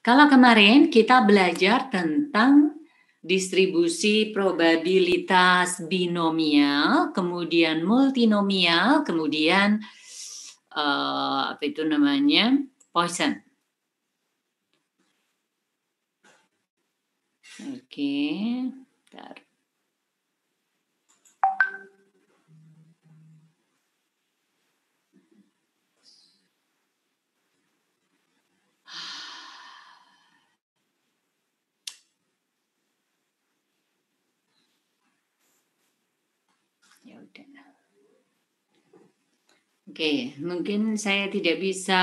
Kalau kemarin kita belajar tentang distribusi probabilitas binomial, kemudian multinomial, kemudian apa itu namanya? Poisson. Oke, bentar. Ya udah. Oke, mungkin saya tidak bisa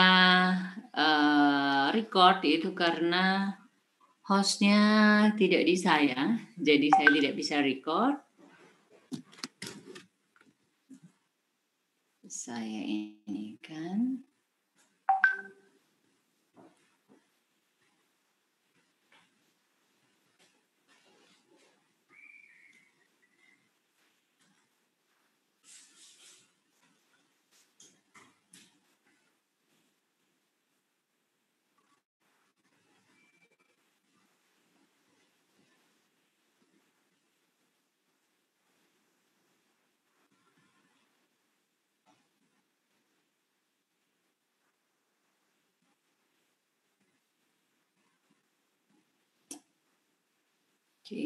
record itu karena hostnya tidak di saya, jadi saya tidak bisa record. Saya ini kan. Oke,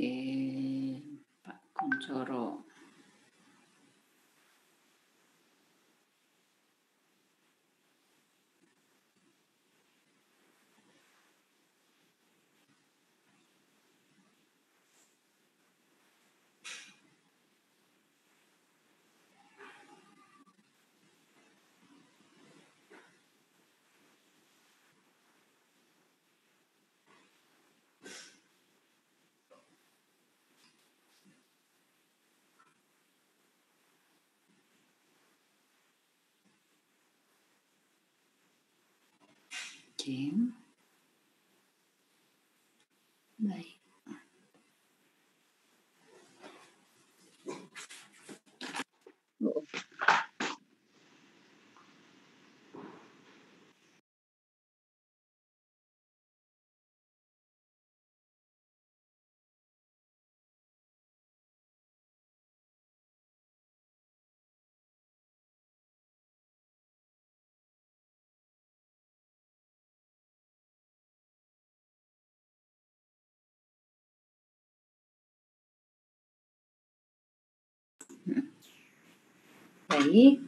Pak Kuncoro. Oke, baik. Baik.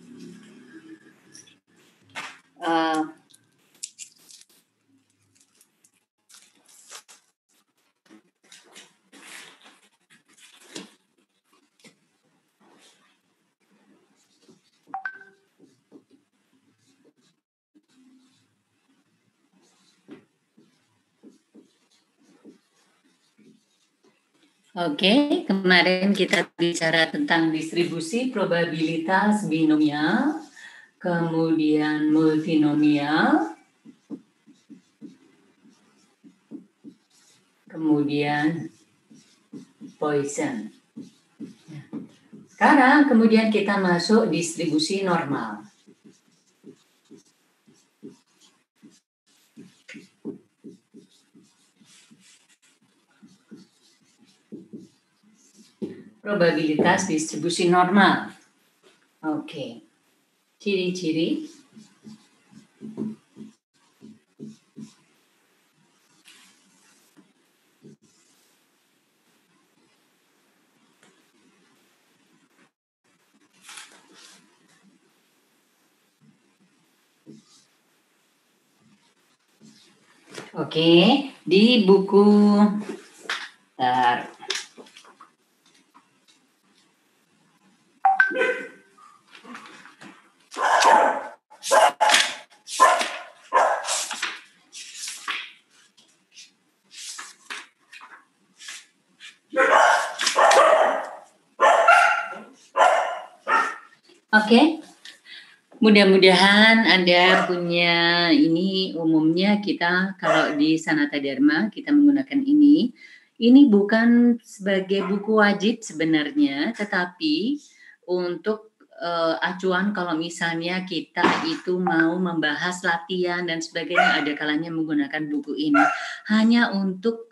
Oke, kemarin kita bicara tentang distribusi probabilitas binomial, kemudian multinomial, kemudian Poisson. Sekarang kemudian kita masuk distribusi normal. Probabilitas distribusi normal. Oke. Ciri-ciri. Oke, di buku Oke, mudah-mudahan Anda punya ini. Umumnya kita kalau di Sanata Dharma kita menggunakan ini. Ini bukan sebagai buku wajib sebenarnya, tetapi untuk acuan kalau misalnya kita itu mau membahas latihan dan sebagainya, ada kalanya menggunakan buku ini hanya untuk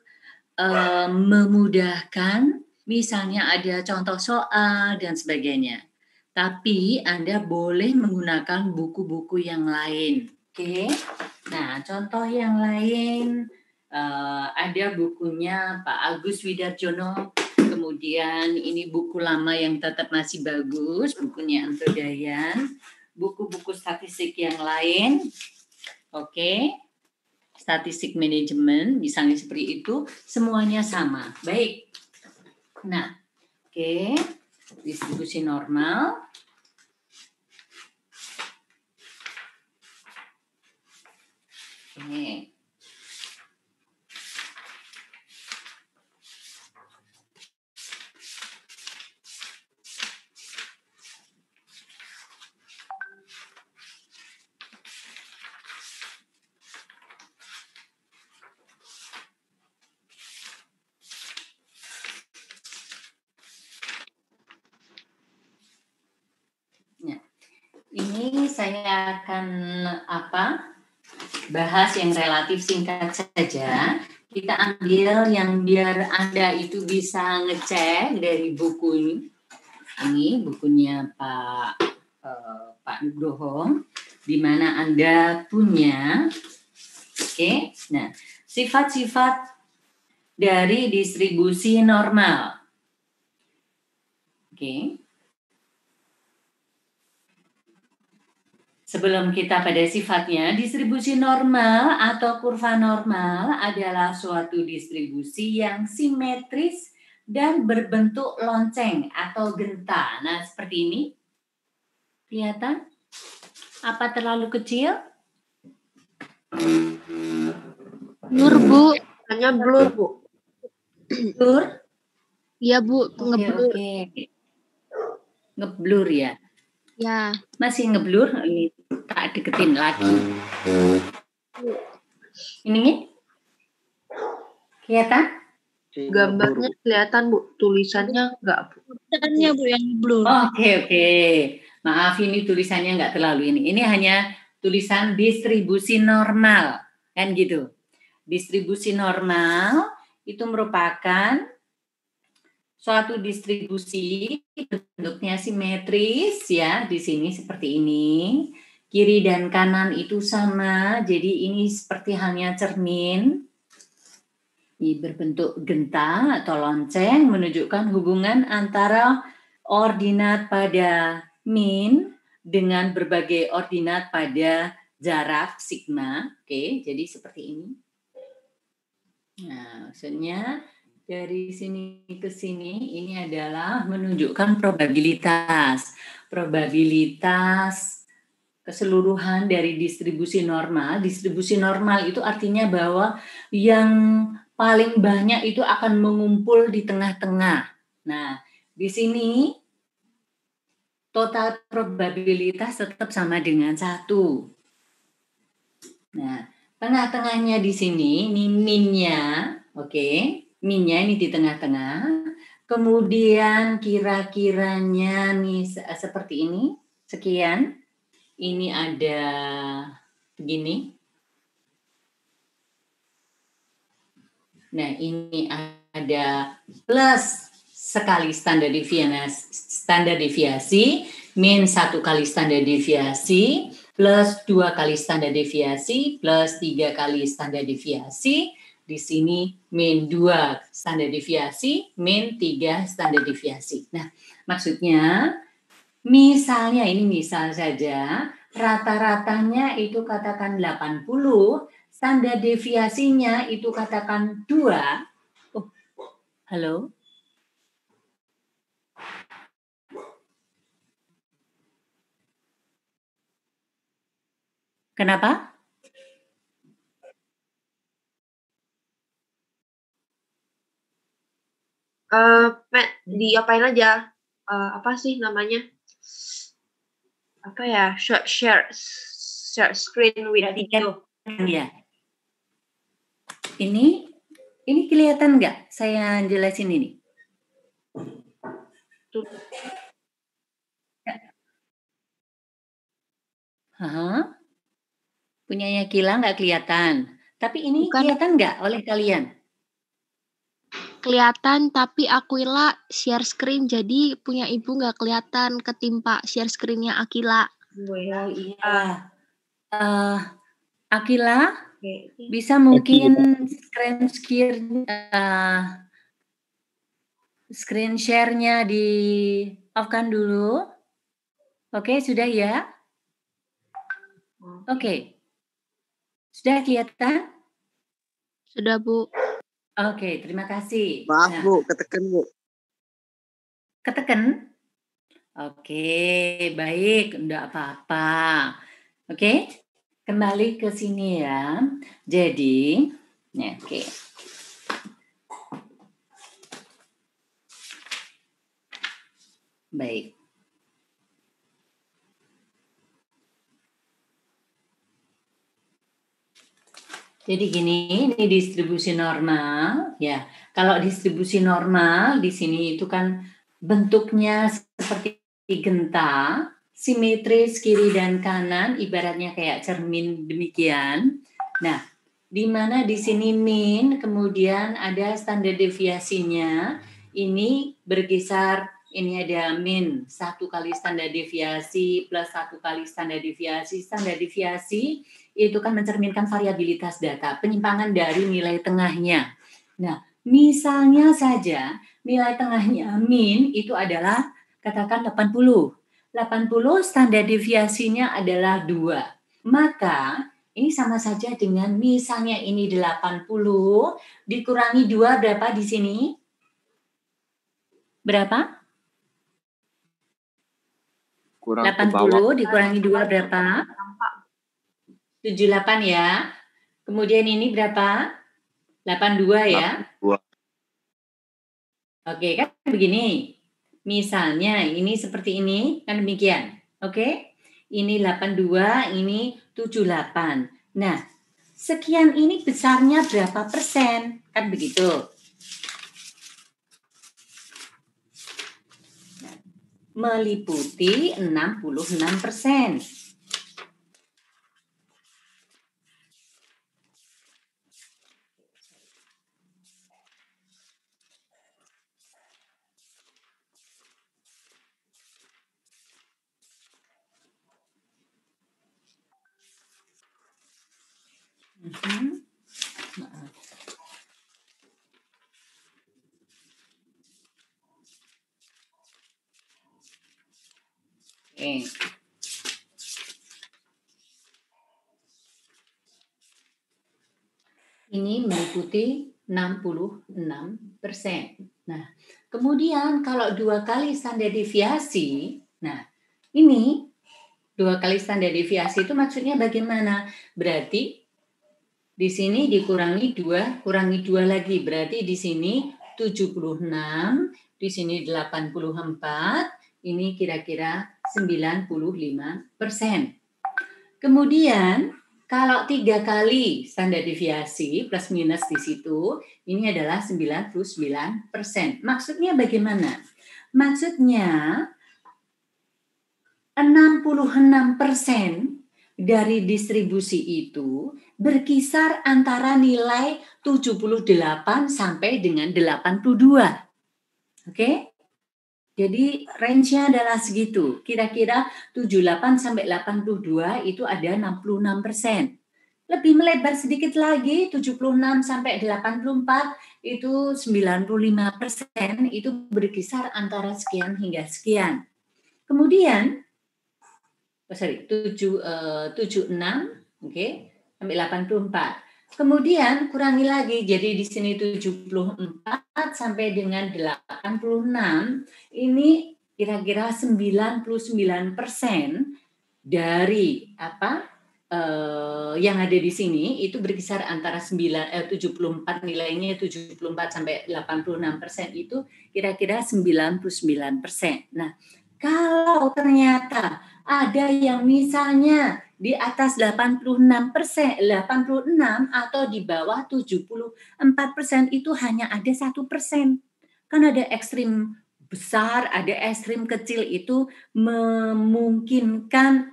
memudahkan, misalnya ada contoh soal dan sebagainya. Tapi Anda boleh menggunakan buku-buku yang lain, oke? Nah, contoh yang lain ada bukunya Pak Agus Widarjono. Kemudian ini buku lama yang tetap masih bagus, bukunya Anto Dayan, buku-buku statistik yang lain, oke, statistik manajemen, misalnya seperti itu, semuanya sama. Baik. Nah, oke, distribusi normal. Oke. Ini saya akan bahas yang relatif singkat saja. Kita ambil yang biar Anda itu bisa ngecek dari buku ini. Ini bukunya Pak Nugroho, di mana Anda punya. Oke. Nah, sifat-sifat dari distribusi normal. Oke. Sebelum kita pada sifatnya, distribusi normal atau kurva normal adalah suatu distribusi yang simetris dan berbentuk lonceng atau genta. Nah, seperti ini. Kelihatan? Apa terlalu kecil? Blur, Bu. Hanya blur, Bu. Blur? Iya, Bu. Ngeblur. Oke. Ngeblur ya? Ya. Masih ngeblur? Ini tak deketin lagi. Ini kelihatan? Gambarnya kelihatan, Bu. Tulisannya enggak, Bu. Tulisannya, Bu, yang blur. Oke. Maaf, ini tulisannya enggak terlalu ini. Ini hanya tulisan distribusi normal. Kan gitu. Distribusi normal itu merupakan suatu distribusi bentuknya simetris ya, di sini seperti ini. Kiri dan kanan itu sama, jadi ini seperti halnya cermin. Ini berbentuk genta atau lonceng menunjukkan hubungan antara ordinat pada min dengan berbagai ordinat pada jarak sigma. Oke, jadi seperti ini. Nah, maksudnya dari sini ke sini ini adalah menunjukkan probabilitas. Probabilitas keseluruhan dari distribusi normal. Distribusi normal itu artinya bahwa yang paling banyak itu akan mengumpul di tengah-tengah. Nah, di sini total probabilitas tetap sama dengan 1. Nah, tengah-tengahnya di sini, ini min-nya, oke. Min-nya ini di tengah-tengah. Kemudian kira-kiranya nih seperti ini, sekian. Ini ada begini. Nah, ini ada plus sekali standar deviasi, min 1 kali standar deviasi, plus 2 kali standar deviasi, plus 3 kali standar deviasi. Di sini min 2 standar deviasi, min 3 standar deviasi. Nah, maksudnya misalnya, ini misal saja, rata-ratanya itu katakan 80, standar deviasinya itu katakan 2. Oh, halo? Kenapa? Diapain aja? Apa sih namanya? Apa ya? Share screen with video. Ya. Ini kelihatan nggak? Saya jelasin ini. Punyanya Kila nggak kelihatan. Tapi ini Bukan. kelihatan nggak oleh kalian? Kelihatan, tapi Aquila share screen, jadi punya ibu nggak kelihatan ketimpa share screen-nya Akila. Oh iya. Akila, bisa mungkin screen share-nya di off-kan dulu. Oke, sudah ya? Oke. Sudah kelihatan? Sudah, Bu. Oke, terima kasih. Maaf, Bu, ketekan, Bu. Ketekan? Oke, baik, enggak apa-apa. Oke, kembali ke sini ya. Jadi, oke. Baik. Jadi gini, ini distribusi normal ya. Kalau distribusi normal di sini itu kan bentuknya seperti genta, simetris kiri dan kanan, ibaratnya kayak cermin demikian. Nah, di mana di sini min, kemudian ada standar deviasinya. Ini berkisar, ini ada min 1 kali standar deviasi plus 1 kali standar deviasi. Standar deviasi itu kan mencerminkan variabilitas data, penyimpangan dari nilai tengahnya. Nah, misalnya saja nilai tengahnya min itu adalah katakan 80. 80 standar deviasinya adalah 2. Maka ini sama saja dengan misalnya ini 80 dikurangi 2 berapa di sini? Berapa? Kurang 80 dikurangi 2 berapa? 78 ya. Kemudian ini berapa? 82 ya. 82. Oke, kan begini. Misalnya ini seperti ini, kan demikian. Oke? Ini 82, ini 78. Nah, sekian ini besarnya berapa persen? Kan begitu. Meliputi 66%. Oke. Ini meliputi 66%. Nah, kemudian kalau 2 kali standar deviasi, nah ini 2 kali standar deviasi itu maksudnya bagaimana? Berarti di sini dikurangi 2, kurangi 2 lagi. Berarti di sini 76, di sini 84, ini kira-kira 95%. Kemudian kalau 3 kali standar deviasi plus minus di situ, ini adalah 99%. Maksudnya bagaimana? Maksudnya 66% dari distribusi itu berkisar antara nilai 78 sampai dengan 82. Oke? Jadi range-nya adalah segitu. Kira-kira 78 sampai 82 itu ada 66%. Lebih melebar sedikit lagi, 76 sampai 84 itu 95%, itu berkisar antara sekian hingga sekian. Kemudian 76, oke, sampai 84. Kemudian kurangi lagi, jadi di sini 74 sampai dengan 86, ini kira-kira 99% dari yang ada di sini itu berkisar antara 74 nilainya 74 sampai 86% itu kira-kira 99%. Nah, kalau ternyata ada yang misalnya di atas 86%, 86 atau di bawah 74% itu hanya ada 1%. Kan ada ekstrim besar, ada ekstrim kecil, itu memungkinkan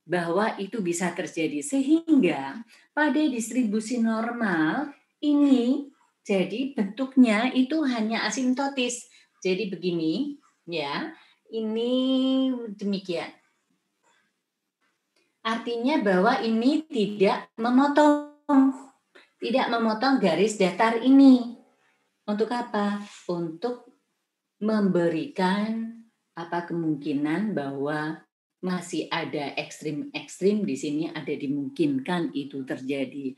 bahwa itu bisa terjadi. Sehingga pada distribusi normal ini jadi bentuknya itu hanya asimptotis. Jadi begini ya, ini demikian. Artinya bahwa ini tidak memotong garis datar ini. Untuk apa? Untuk memberikan kemungkinan bahwa masih ada ekstrim-ekstrim di sini, ada dimungkinkan itu terjadi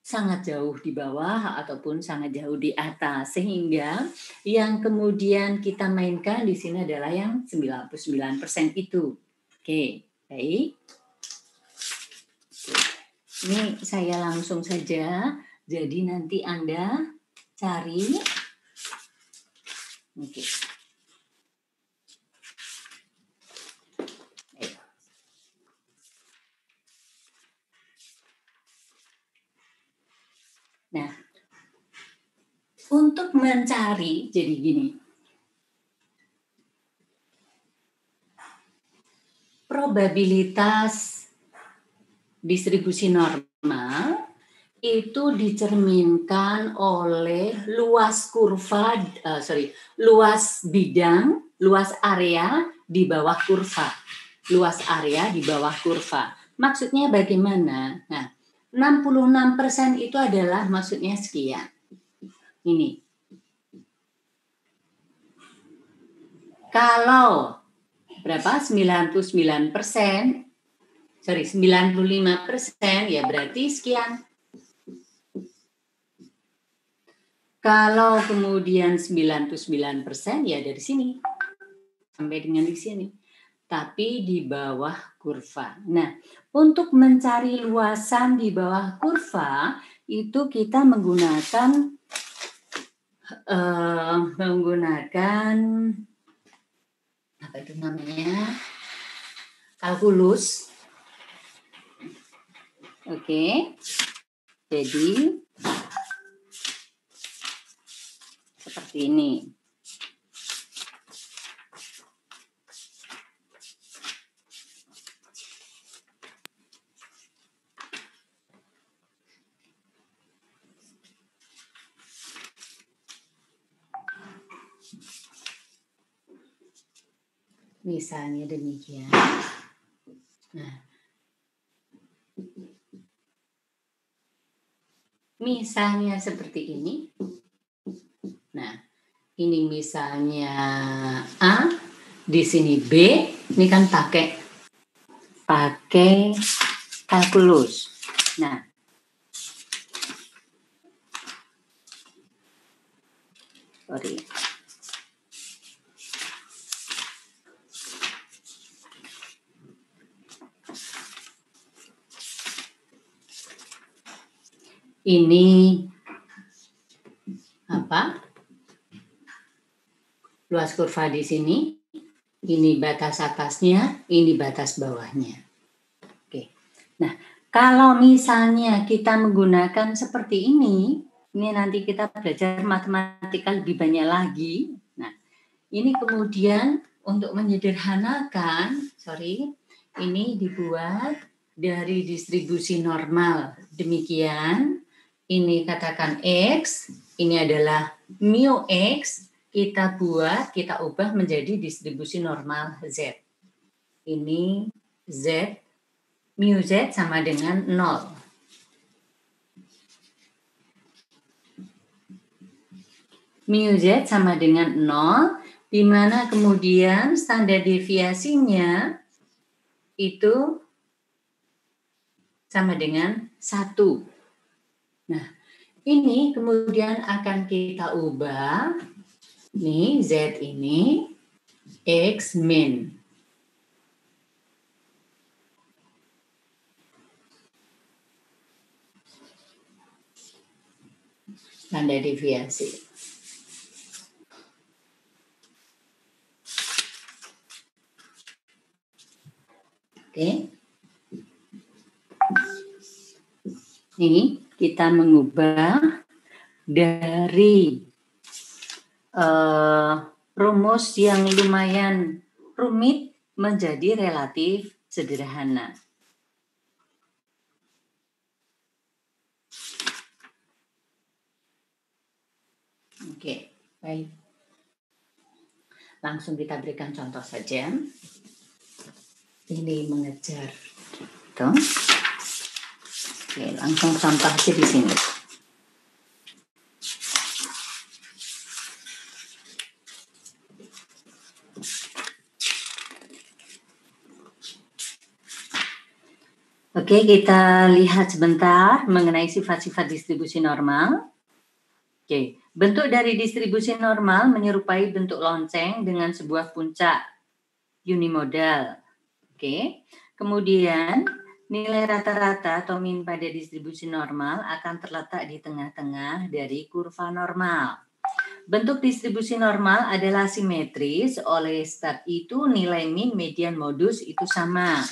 sangat jauh di bawah ataupun sangat jauh di atas, sehingga yang kemudian kita mainkan di sini adalah yang 99% itu. Oke, baik. Ini saya langsung saja, jadi nanti Anda cari. Oke. Nah, untuk mencari, jadi gini, probabilitas distribusi normal itu dicerminkan oleh luas luas area di bawah kurva. Luas area di bawah kurva. Maksudnya bagaimana? Nah, 66% itu adalah maksudnya sekian. Ini. Kalau berapa? 95%, ya berarti sekian. Kalau kemudian 99% ya dari sini sampai dengan di sini. Tapi di bawah kurva. Nah, untuk mencari luasan di bawah kurva itu kita menggunakan apa itu namanya? Kalkulus. Oke. Jadi seperti ini. Misalnya demikian. Nah, misalnya seperti ini. Nah, ini misalnya A, di sini B. Ini kan pakai kalkulus. Nah, sorry. Ini apa? Luas kurva di sini. Ini batas atasnya, ini batas bawahnya. Oke. Nah, kalau misalnya kita menggunakan seperti ini nanti kita belajar matematika lebih banyak lagi. Nah, ini kemudian untuk menyederhanakan, ini dibuat dari distribusi normal. Demikian. Ini katakan X, ini adalah mu X, kita ubah menjadi distribusi normal Z. Ini Z, mu Z sama dengan 0. Mu Z sama dengan 0, di mana kemudian standar deviasinya itu sama dengan 1. Nah, ini kemudian akan kita ubah. Nih, Z ini X min. Standar deviasi. Oke. Ini kita mengubah dari rumus yang lumayan rumit menjadi relatif sederhana. Oke, baik. Langsung kita berikan contoh saja. Ini mengejar. Tuh. Oke, langsung contoh aja di sini. Oke, kita lihat sebentar mengenai sifat-sifat distribusi normal. Oke, bentuk dari distribusi normal menyerupai bentuk lonceng dengan sebuah puncak unimodal. Oke, kemudian nilai rata-rata atau min pada distribusi normal akan terletak di tengah-tengah dari kurva normal. Bentuk distribusi normal adalah simetris, oleh sebab itu nilai min, median, modus itu sama.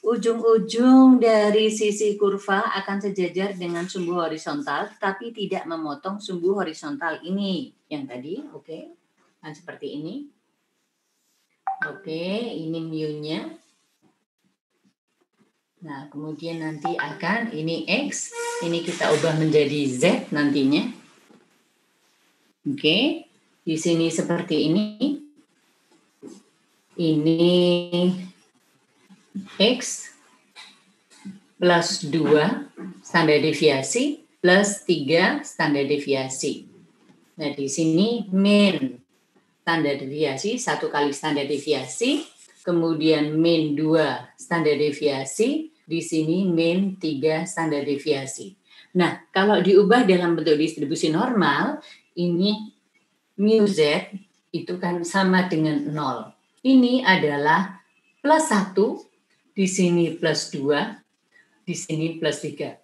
Ujung-ujung dari sisi kurva akan sejajar dengan sumbu horizontal, tapi tidak memotong sumbu horizontal ini. Yang tadi, oke. Nah, seperti ini. Oke, ini mu-nya. Nah, kemudian nanti akan ini X, ini kita ubah menjadi Z nantinya. Oke, di sini seperti ini. Ini X plus 2 standar deviasi plus 3 standar deviasi. Nah, di sini min standar deviasi 1 kali standar deviasi, kemudian min 2 standar deviasi, di sini min 3 standar deviasi. Nah, kalau diubah dalam bentuk distribusi normal, ini mu Z itu kan sama dengan 0. Ini adalah plus 1, di sini plus 2, di sini plus 3.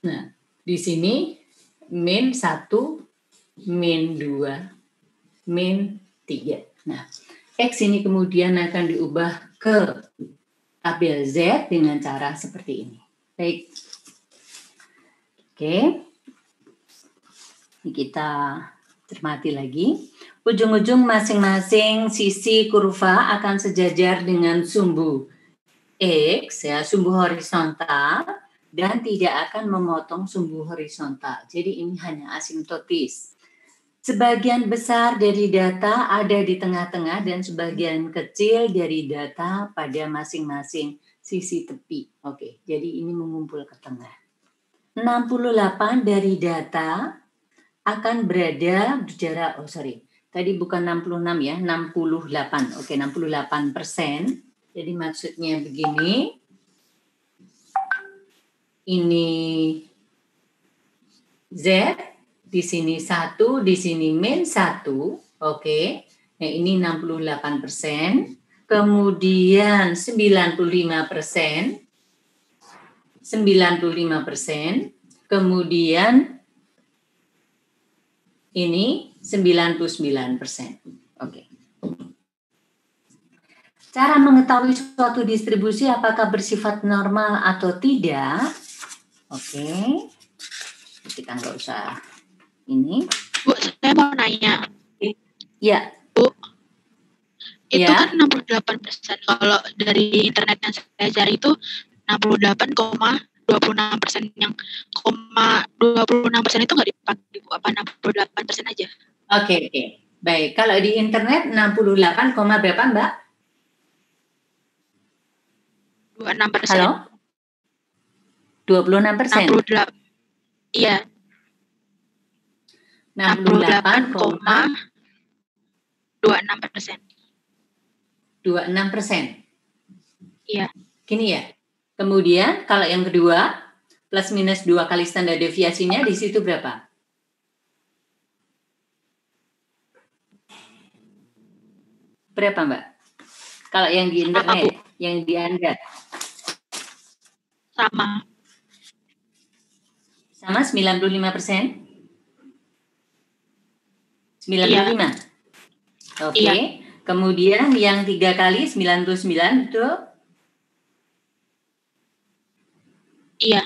Nah, di sini min 1, min 2, min 3. Nah, X ini kemudian akan diubah ke tabel Z dengan cara seperti ini. Baik. Oke. Ini kita cermati lagi. Ujung-ujung masing-masing sisi kurva akan sejajar dengan sumbu X, ya, sumbu horizontal, dan tidak akan memotong sumbu horizontal. Jadi ini hanya asimptotis. Sebagian besar dari data ada di tengah-tengah dan sebagian kecil dari data pada masing-masing sisi tepi. Oke, jadi ini mengumpul ke tengah. 68 dari data akan berada jarak, tadi bukan 66 ya, 68. Oke, 68%. Jadi maksudnya begini, ini Z, di sini 1, di sini min 1, oke. Nah, ini 68%, kemudian 95%, 95%, kemudian ini 99%. Oke. Cara mengetahui suatu distribusi apakah bersifat normal atau tidak. Oke. Kita nggak usah ini. Bu, saya mau nanya. Ya. Bu, itu ya. kan 68%. Kalau dari internet yang saya cari itu 68,26%. Yang 26% itu nggak dipakai, Bu. Apa 68% aja? Oke. Baik, kalau di internet 68, berapa, Mbak? 26%. Halo? 26%? 68. Iya. 68,26%. 26%. Iya. Gini ya. Kemudian kalau yang kedua, plus minus 2 kali standar deviasinya di situ berapa? Berapa, Mbak? Kalau yang di internet, yang di Anda? Sama. Sama 95%? 95? Iya. Oke. Iya. Kemudian yang 3 kali 99 itu? Iya.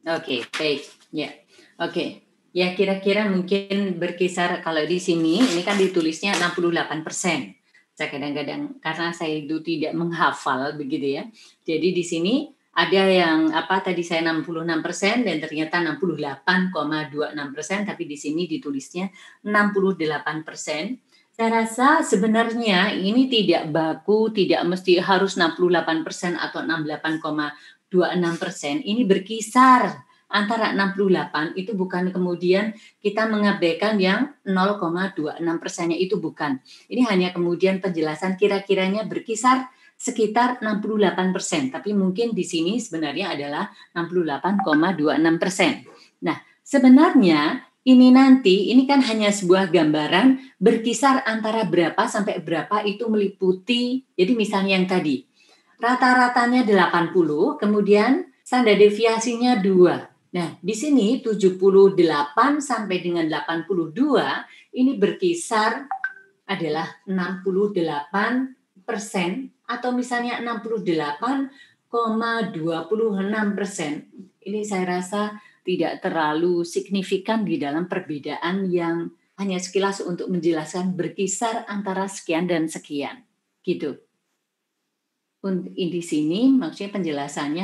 Oke, baik. Ya. Oke. Ya, kira-kira mungkin berkisar kalau di sini ini kan ditulisnya 68%. Saya kadang-kadang karena saya itu tidak menghafal begitu ya. Jadi di sini Ada yang tadi saya 66% dan ternyata 68,26%, tapi di sini ditulisnya 68%. Saya rasa sebenarnya ini tidak baku, tidak mesti harus 68% atau 68,26%. Ini berkisar antara 68, itu bukan kemudian kita mengabaikan yang 0,26%-nya, itu bukan. Ini hanya kemudian penjelasan kira-kiranya berkisar sekitar 68%, tapi mungkin di sini sebenarnya adalah 68,26%. Nah, sebenarnya ini kan hanya sebuah gambaran berkisar antara berapa sampai berapa, itu meliputi, jadi misalnya yang tadi, rata-ratanya 80, kemudian standar deviasinya 2. Nah, di sini 78 sampai dengan 82, ini berkisar adalah 68%, atau misalnya 68,26%. Ini saya rasa tidak terlalu signifikan di dalam perbedaan yang hanya sekilas untuk menjelaskan berkisar antara sekian dan sekian. Gitu. Di sini maksudnya penjelasannya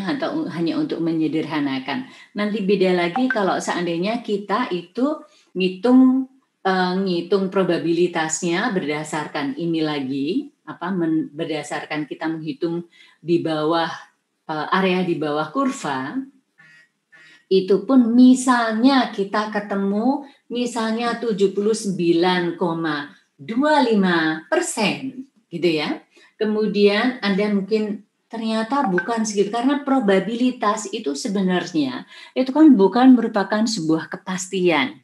hanya untuk menyederhanakan. Nanti beda lagi kalau seandainya kita itu ngitung probabilitasnya berdasarkan ini lagi, berdasarkan kita menghitung di bawah area di bawah kurva, itu pun misalnya kita ketemu misalnya 79,25%, gitu ya. Kemudian Anda mungkin ternyata bukan segitu, karena probabilitas itu sebenarnya itu kan bukan merupakan sebuah kepastian.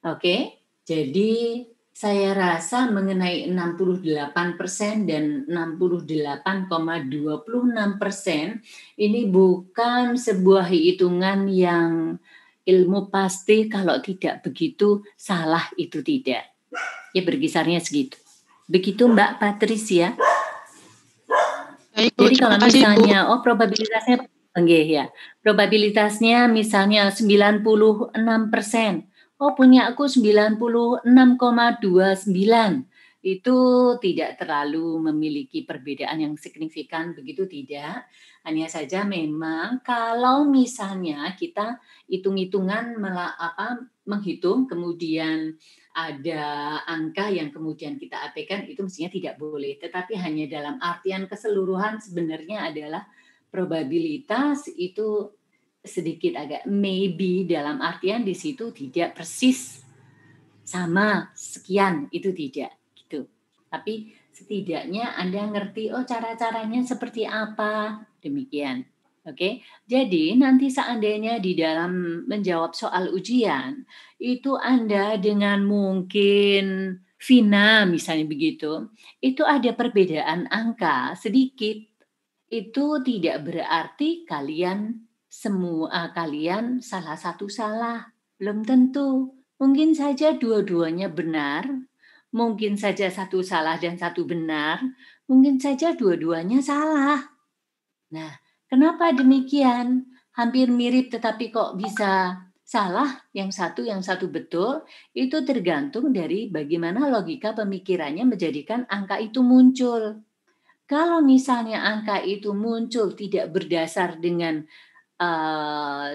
Oke? Jadi saya rasa mengenai 68% dan 68,26% ini bukan sebuah hitungan yang ilmu pasti, kalau tidak begitu salah itu tidak. Ya berkisarnya segitu. Begitu Mbak Patricia. Jadi kalau misalnya probabilitasnya probabilitasnya misalnya 96%. Punya aku 96,29. Itu tidak terlalu memiliki perbedaan yang signifikan, begitu tidak. Hanya saja memang kalau misalnya kita hitung-hitungan menghitung kemudian ada angka yang kemudian kita abaikan, itu mestinya tidak boleh. Tetapi hanya dalam artian keseluruhan sebenarnya adalah probabilitas itu sedikit agak maybe, dalam artian di situ tidak persis sama sekian, itu tidak gitu. Tapi setidaknya Anda ngerti cara-caranya seperti apa, demikian. Oke. Jadi nanti seandainya di dalam menjawab soal ujian itu Anda dengan mungkin Vina misalnya begitu, itu ada perbedaan angka sedikit, itu tidak berarti kalian salah satu salah, belum tentu. Mungkin saja dua-duanya benar, mungkin saja satu salah dan satu benar, mungkin saja dua-duanya salah. Nah, kenapa demikian? Hampir mirip tetapi kok bisa salah, yang satu betul, itu tergantung dari bagaimana logika pemikirannya menjadikan angka itu muncul. Kalau misalnya angka itu muncul tidak berdasar dengan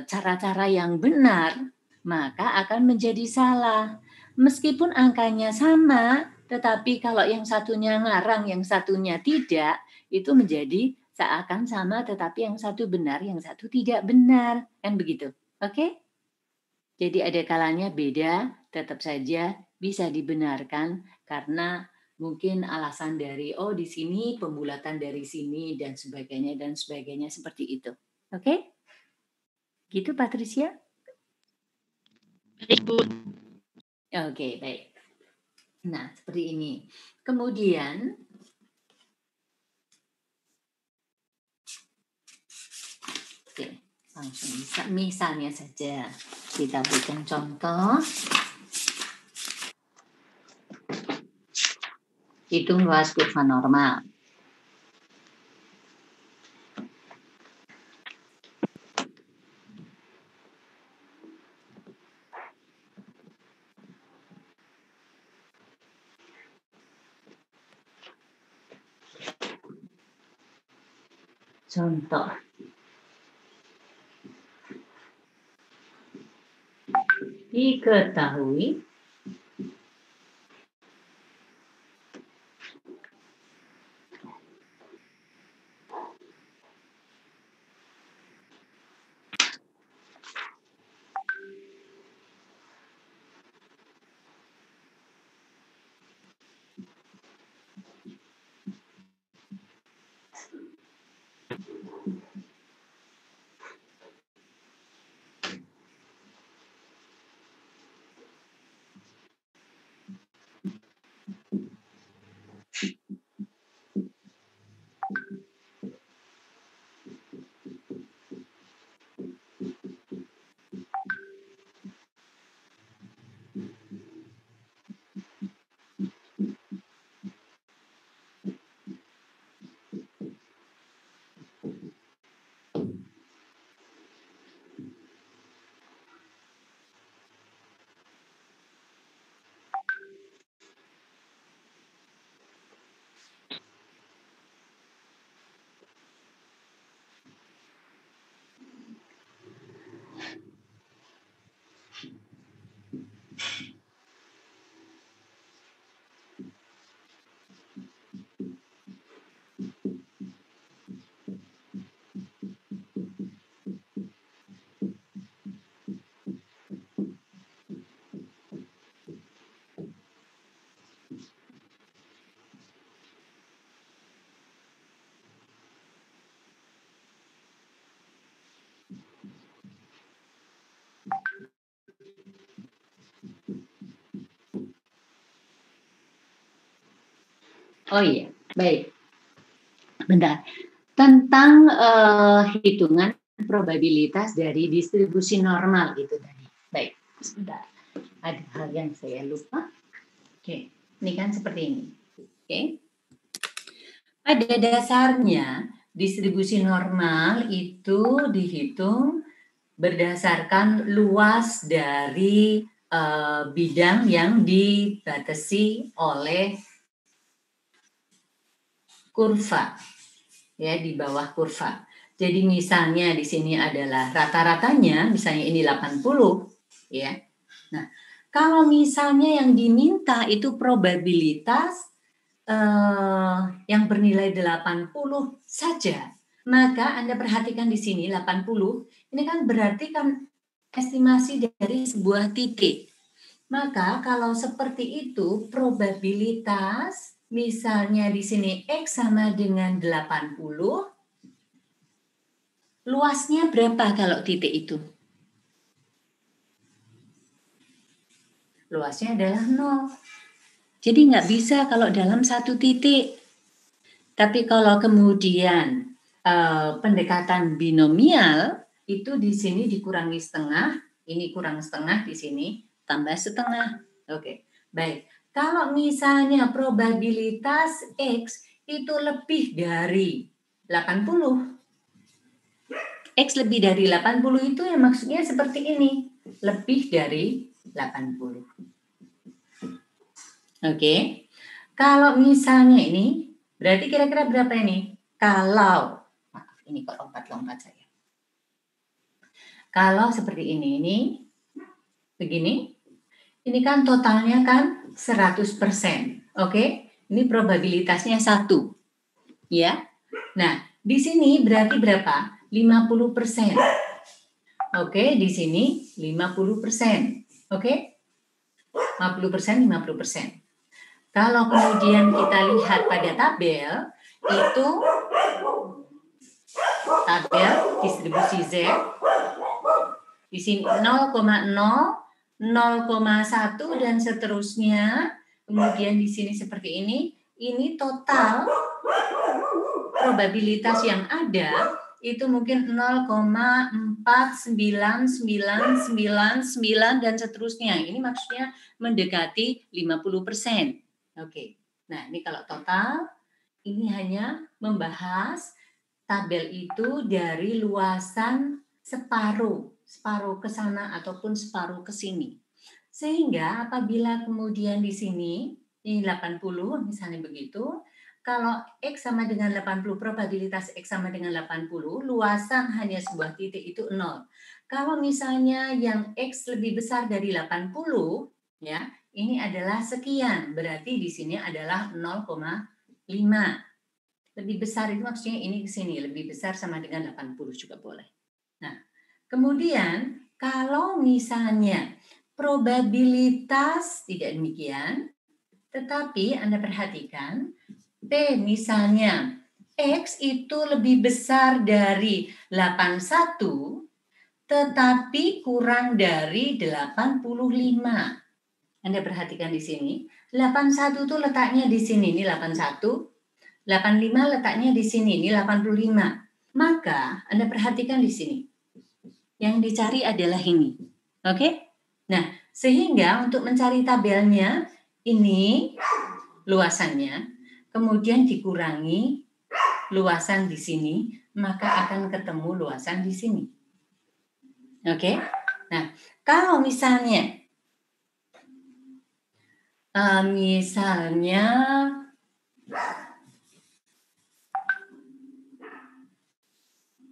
cara-cara yang benar, maka akan menjadi salah. Meskipun angkanya sama, tetapi kalau yang satunya ngarang, yang satunya tidak, itu menjadi seakan sama, tetapi yang satu benar, yang satu tidak benar. Kan begitu. Oke? Jadi ada kalanya beda, tetap saja bisa dibenarkan karena mungkin alasan dari di sini pembulatan dari sini dan sebagainya seperti itu. Oke? Gitu Patricia? Baik, Bu. Oke, baik. Nah, seperti ini. Kemudian langsung bisa. Misalnya saja kita berikan contoh. Hitung luas kurva normal. Contoh. diketahui Oh iya, baik. Bentar. Tentang hitungan probabilitas dari distribusi normal itu tadi. Baik, sebentar. Ada hal yang saya lupa. Oke, ini kan seperti ini. Oke. Pada dasarnya distribusi normal itu dihitung berdasarkan luas dari bidang yang dibatasi oleh kurva, ya, di bawah kurva. Jadi misalnya di sini adalah rata-ratanya, misalnya ini 80, ya. Nah, kalau misalnya yang diminta itu probabilitas yang bernilai 80 saja, maka Anda perhatikan di sini 80, ini kan berarti kan estimasi dari sebuah titik. Maka kalau seperti itu probabilitas misalnya di sini X sama dengan 80, luasnya berapa kalau titik itu? Luasnya adalah 0. Jadi nggak bisa kalau dalam satu titik. Tapi kalau kemudian pendekatan binomial, itu di sini dikurangi setengah, ini kurang setengah di sini, tambah setengah. Oke, baik. Kalau misalnya probabilitas X itu lebih dari 80. X lebih dari 80 itu ya maksudnya seperti ini. Lebih dari 80. Oke. Kalau misalnya ini, berarti kira-kira berapa ini? Kalau, maaf ini kok lompat-lompat saya. Kalau seperti ini begini. Ini kan totalnya kan 100%. Oke, ini probabilitasnya 1. Ya. Nah, di sini berarti berapa? 50%. Oke, di sini 50%. Oke? 50%, 50%. Kalau kemudian kita lihat pada tabel, itu tabel distribusi Z, di sini 0,0, 0,1 dan seterusnya. Kemudian di sini seperti ini total probabilitas yang ada itu mungkin 0,49999 dan seterusnya. Ini maksudnya mendekati 50%. Oke. Nah, ini kalau total ini hanya membahas tabel itu dari luasan separuh ke sana ataupun separuh ke sini. Sehingga apabila kemudian di sini ini 80 misalnya begitu, kalau X sama dengan 80, probabilitas X sama dengan 80, luasan hanya sebuah titik itu 0. Kalau misalnya yang X lebih besar dari 80, ya, ini adalah sekian. Berarti di sini adalah 0,5. Lebih besar itu maksudnya ini ke sini, lebih besar sama dengan 80 juga boleh. Nah, kemudian kalau misalnya probabilitas tidak demikian, tetapi Anda perhatikan, P misalnya X itu lebih besar dari 81, tetapi kurang dari 85. Anda perhatikan di sini, 81 itu letaknya di sini, ini 81. 85 letaknya di sini, ini 85. Maka Anda perhatikan di sini. Yang dicari adalah ini. Oke? Nah, sehingga untuk mencari tabelnya, ini luasannya, kemudian dikurangi luasan di sini, maka akan ketemu luasan di sini. Oke? Nah, kalau misalnya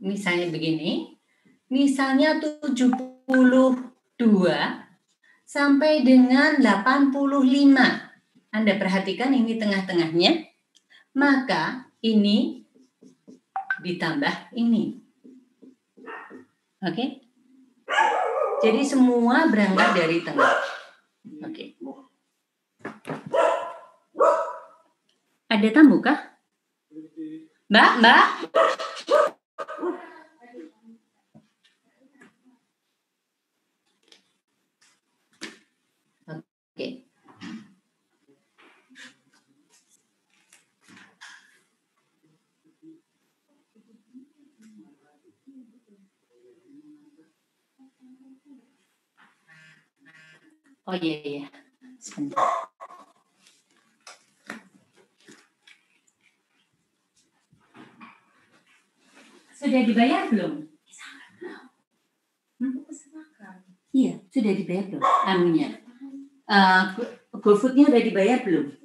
misalnya begini, misalnya 72 sampai dengan 85. Anda perhatikan ini tengah-tengahnya, maka ini ditambah ini. Oke? Jadi semua berangkat dari tengah. Oke. Ada tamu kah? Mbak? Oke. Oh iya. Sebentar. Sudah dibayar belum? Iya, sudah dibayar belum? Anunya. GoFood-nya udah dibayar belum?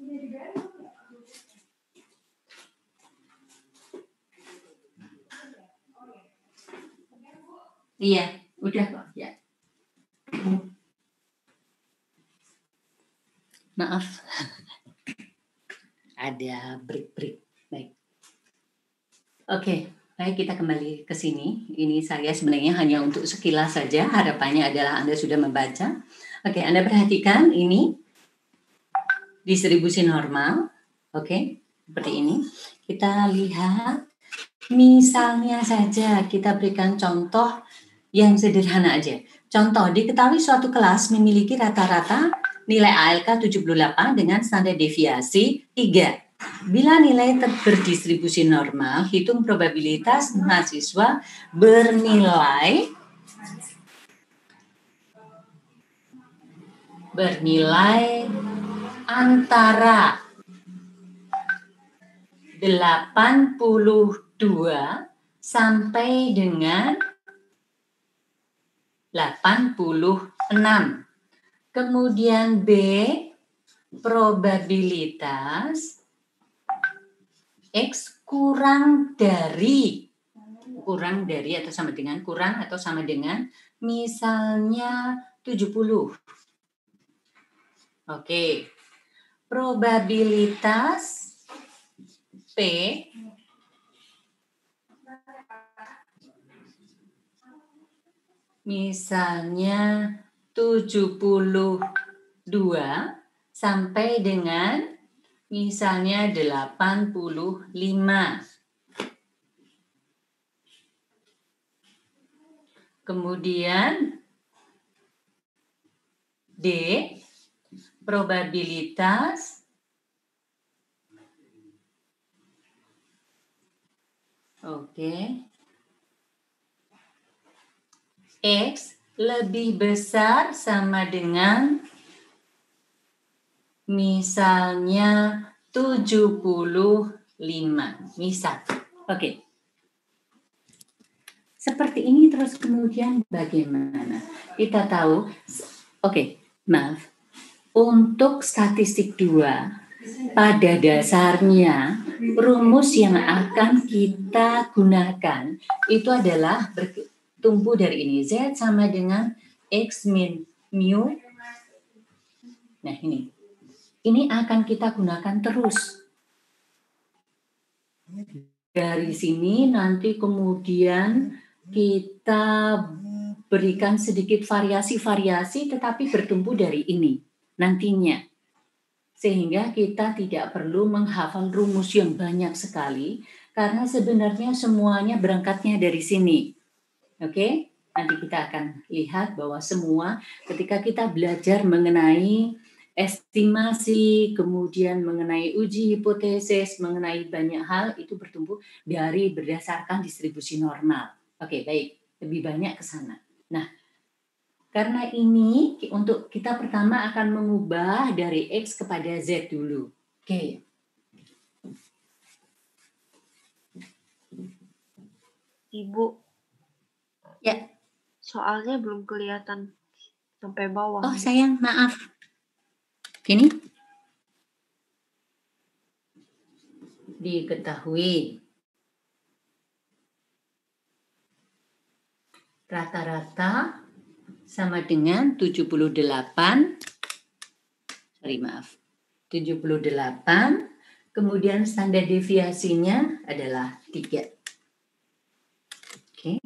Iya, udah kok. Ya. Maaf. Ada break. Baik. Oke, baik kita kembali ke sini. Ini saya sebenarnya hanya untuk sekilas saja. Harapannya adalah Anda sudah membaca. Oke, Anda perhatikan ini distribusi normal. Oke, seperti ini. Kita lihat misalnya saja kita berikan contoh yang sederhana aja. Contoh, diketahui suatu kelas memiliki rata-rata nilai ALK 78 dengan standar deviasi 3. Bila nilai berdistribusi normal, hitung probabilitas mahasiswa bernilai antara 82 sampai dengan 86. Kemudian B, probabilitas X kurang dari atau sama dengan misalnya 70. Oke. Probabilitas P misalnya 72 sampai dengan misalnya 85. Kemudian D, probabilitas X lebih besar sama dengan misalnya 75. Misal. Oke. Seperti ini terus kemudian bagaimana? Kita tahu, maaf. Untuk statistik 2, pada dasarnya rumus yang akan kita gunakan itu adalah tumbuh dari ini. Z sama dengan X min mu. Nah ini. Ini akan kita gunakan terus. Dari sini nanti kemudian kita berikan sedikit variasi-variasi tetapi bertumbuh dari ini nantinya. Sehingga kita tidak perlu menghafal rumus yang banyak sekali karena sebenarnya semuanya berangkatnya dari sini. Oke? Nanti kita akan lihat bahwa semua ketika kita belajar mengenai estimasi, kemudian mengenai uji hipotesis, mengenai banyak hal itu bertumbuh dari berdasarkan distribusi normal. Oke, baik. Lebih banyak ke sana. Nah, karena ini untuk kita pertama akan mengubah dari X kepada Z dulu. Oke. Ibu, Ya. soalnya belum kelihatan sampai bawah. Oh, sayang, maaf. Gini. Diketahui rata-rata sama dengan 78, 78, kemudian standar deviasinya adalah 3. Oke.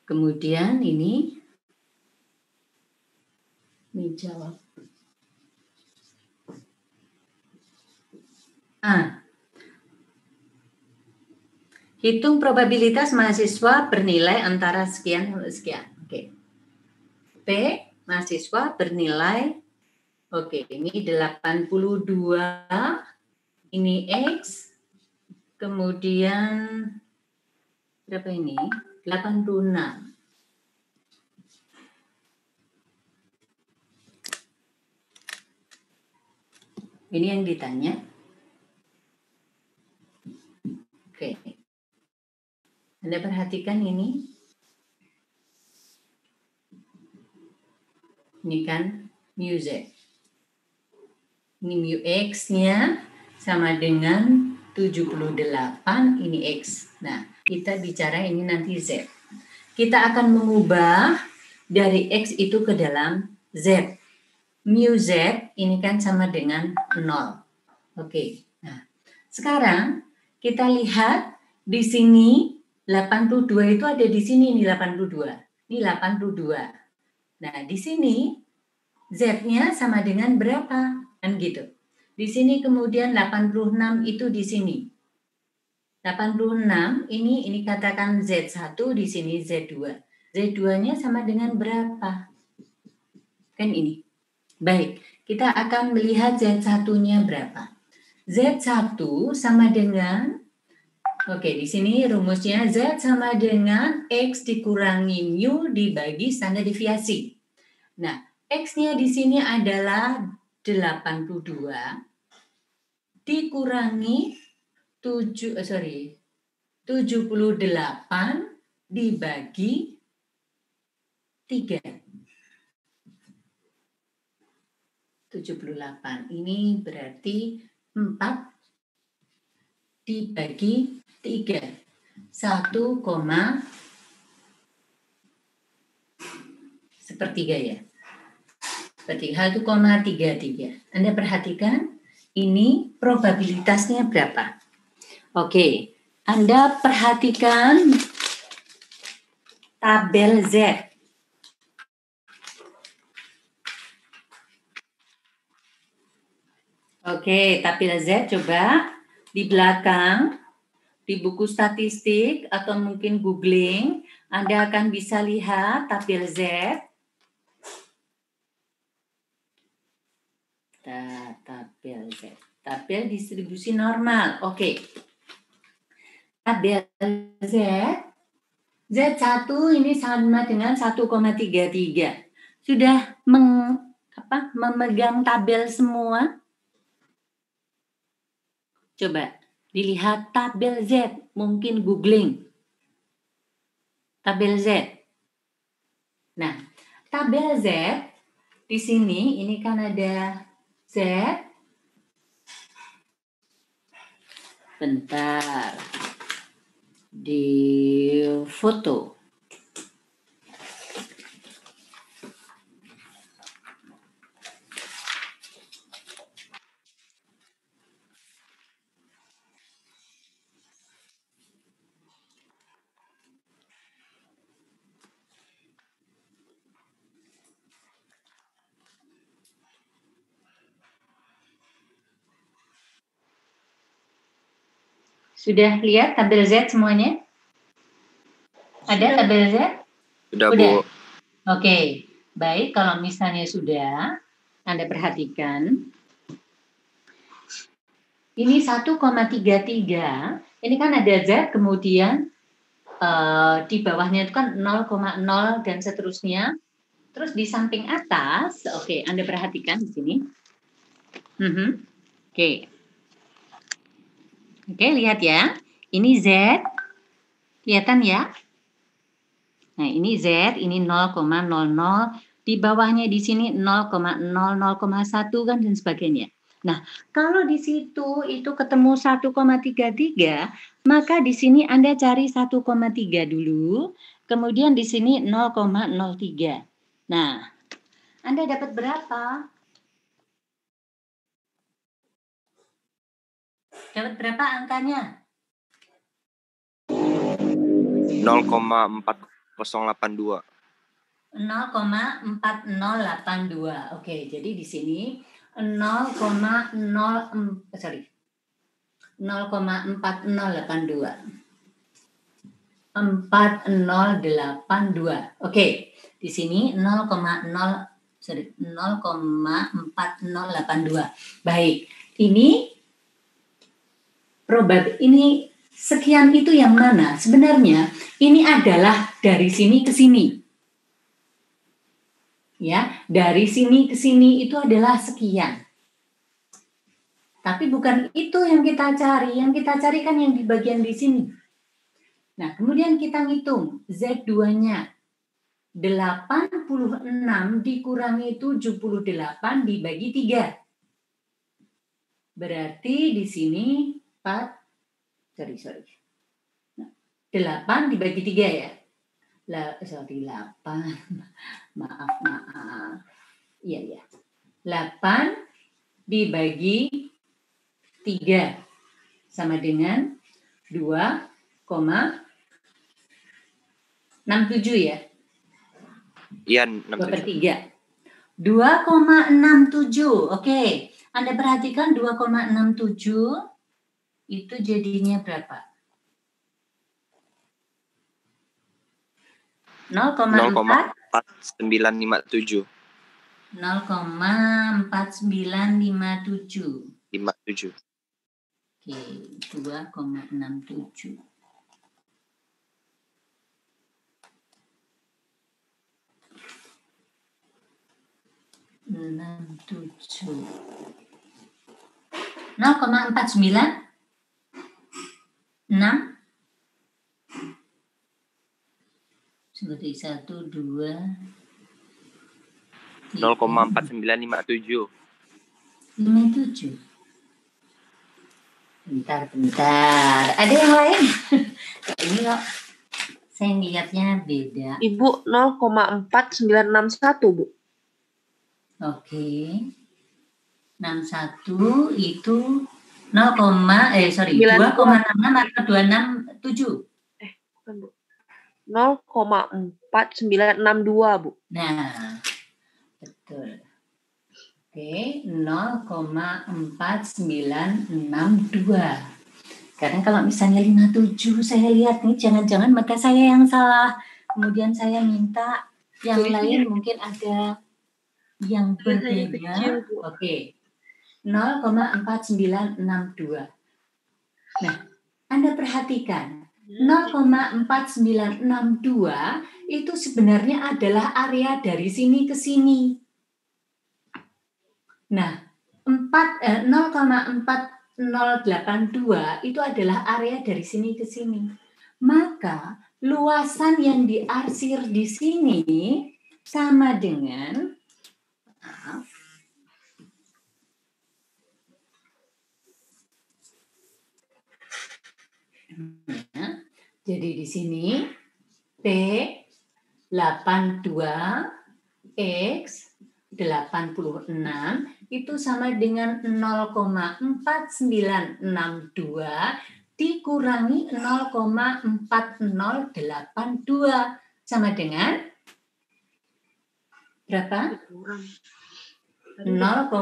Kemudian ini jawab. Hitung probabilitas mahasiswa bernilai antara sekian sampai sekian. Oke. P, mahasiswa bernilai, oke, ini 82, ini X, kemudian berapa ini? 86. Ini yang ditanya. Oke. Anda perhatikan ini. Ini kan mu Z. Ini mu X-nya sama dengan 78, ini X. Nah, kita bicara ini nanti Z. Kita akan mengubah dari X itu ke dalam Z. Mu Z ini kan sama dengan 0. Oke. Nah, sekarang kita lihat di sini 82 itu ada di sini nih 82. Ini 82. Nah, di sini Z-nya sama dengan berapa? Kan gitu. Di sini kemudian 86 itu di sini. 86 ini katakan Z1, di sini Z2. Z2-nya sama dengan berapa? Kan ini. Baik, kita akan melihat Z1-nya berapa. Z1 sama dengan, oke, di sini rumusnya Z sama dengan X dikurangi mu dibagi standar deviasi. Nah, X-nya di sini adalah 82 dikurangi 78 dibagi 3. 78. Ini berarti 4 dibagi 3. 1,3 ya. Berarti 1,33. Anda perhatikan ini probabilitasnya berapa? Oke, Anda perhatikan tabel Z. Oke, tabel Z coba di belakang, di buku statistik atau mungkin googling, Anda akan bisa lihat tabel Z. Tabel Z. Tabel distribusi normal. Oke. Tabel Z. Z1 ini sama dengan 1,33. Sudah memegang tabel semua? Coba dilihat tabel Z, mungkin googling. Tabel Z. Nah, tabel Z di sini ini kan ada Z. Bentar. di foto. Sudah lihat tabel Z semuanya? Ada tabel Z? Sudah, Udah. Bu. Oke, baik. Kalau misalnya sudah, Anda perhatikan. Ini 1,33. Ini kan ada Z, kemudian di bawahnya itu kan 0,0 dan seterusnya. Terus di samping atas, oke, Anda perhatikan di sini. Oke. Oke, lihat ya. Ini Z. Kelihatan ya? Nah, ini Z, ini 0,00. Di bawahnya di sini 0,0, 0,1 kan dan sebagainya. Nah, kalau di situ itu ketemu 1,33, maka di sini Anda cari 1,3 dulu, kemudian di sini 0,03. Nah, Anda dapat berapa? Dapat berapa angkanya? 0,4082. 0,4082. Oke, jadi di sini 0,4082. 4082. Oke, di sini 0,4082. Baik, ini ini sekian itu yang mana? Sebenarnya ini adalah dari sini ke sini. Ya, dari sini ke sini itu adalah sekian. Tapi bukan itu yang kita cari. Yang kita cari kan yang di bagian di sini. Nah, kemudian kita ngitung Z2-nya. 86 dikurangi 78 dibagi 3. Berarti di sini 8 dibagi 3 ya. 8. Maaf. Iya. 8 dibagi 3 sama dengan 2,67 ya. Iya, 2/3. 2,67. Oke. Anda perhatikan 2,67 itu jadinya berapa? 0,4957. 0,4957. 57. Oke, 2,67. Enam tujuh 0,49 6 seperti 1 2 0,4957. 57. Bentar. Ada yang lain? Ini kok saya lihatnya beda. Ibu 0,4961, Bu. Oke. 61 itu 2,66 atau 267. Bukan, Bu. 0,4962, Bu. Nah, betul. Oke, 0,4962. Karena kalau misalnya 57 saya lihat nih, jangan-jangan maka saya yang salah. Kemudian saya minta yang lain mungkin ada yang berbeda. Oke. 0,4962. Nah, Anda perhatikan 0,4962 itu sebenarnya adalah area dari sini ke sini. Nah, 0,4082 itu adalah area dari sini ke sini. Maka luasan yang diarsir di sini sama dengan Jadi di sini P82 X 86 itu sama dengan 0,4962 dikurangi 0,4082 sama dengan berapa? Kurang. 0,0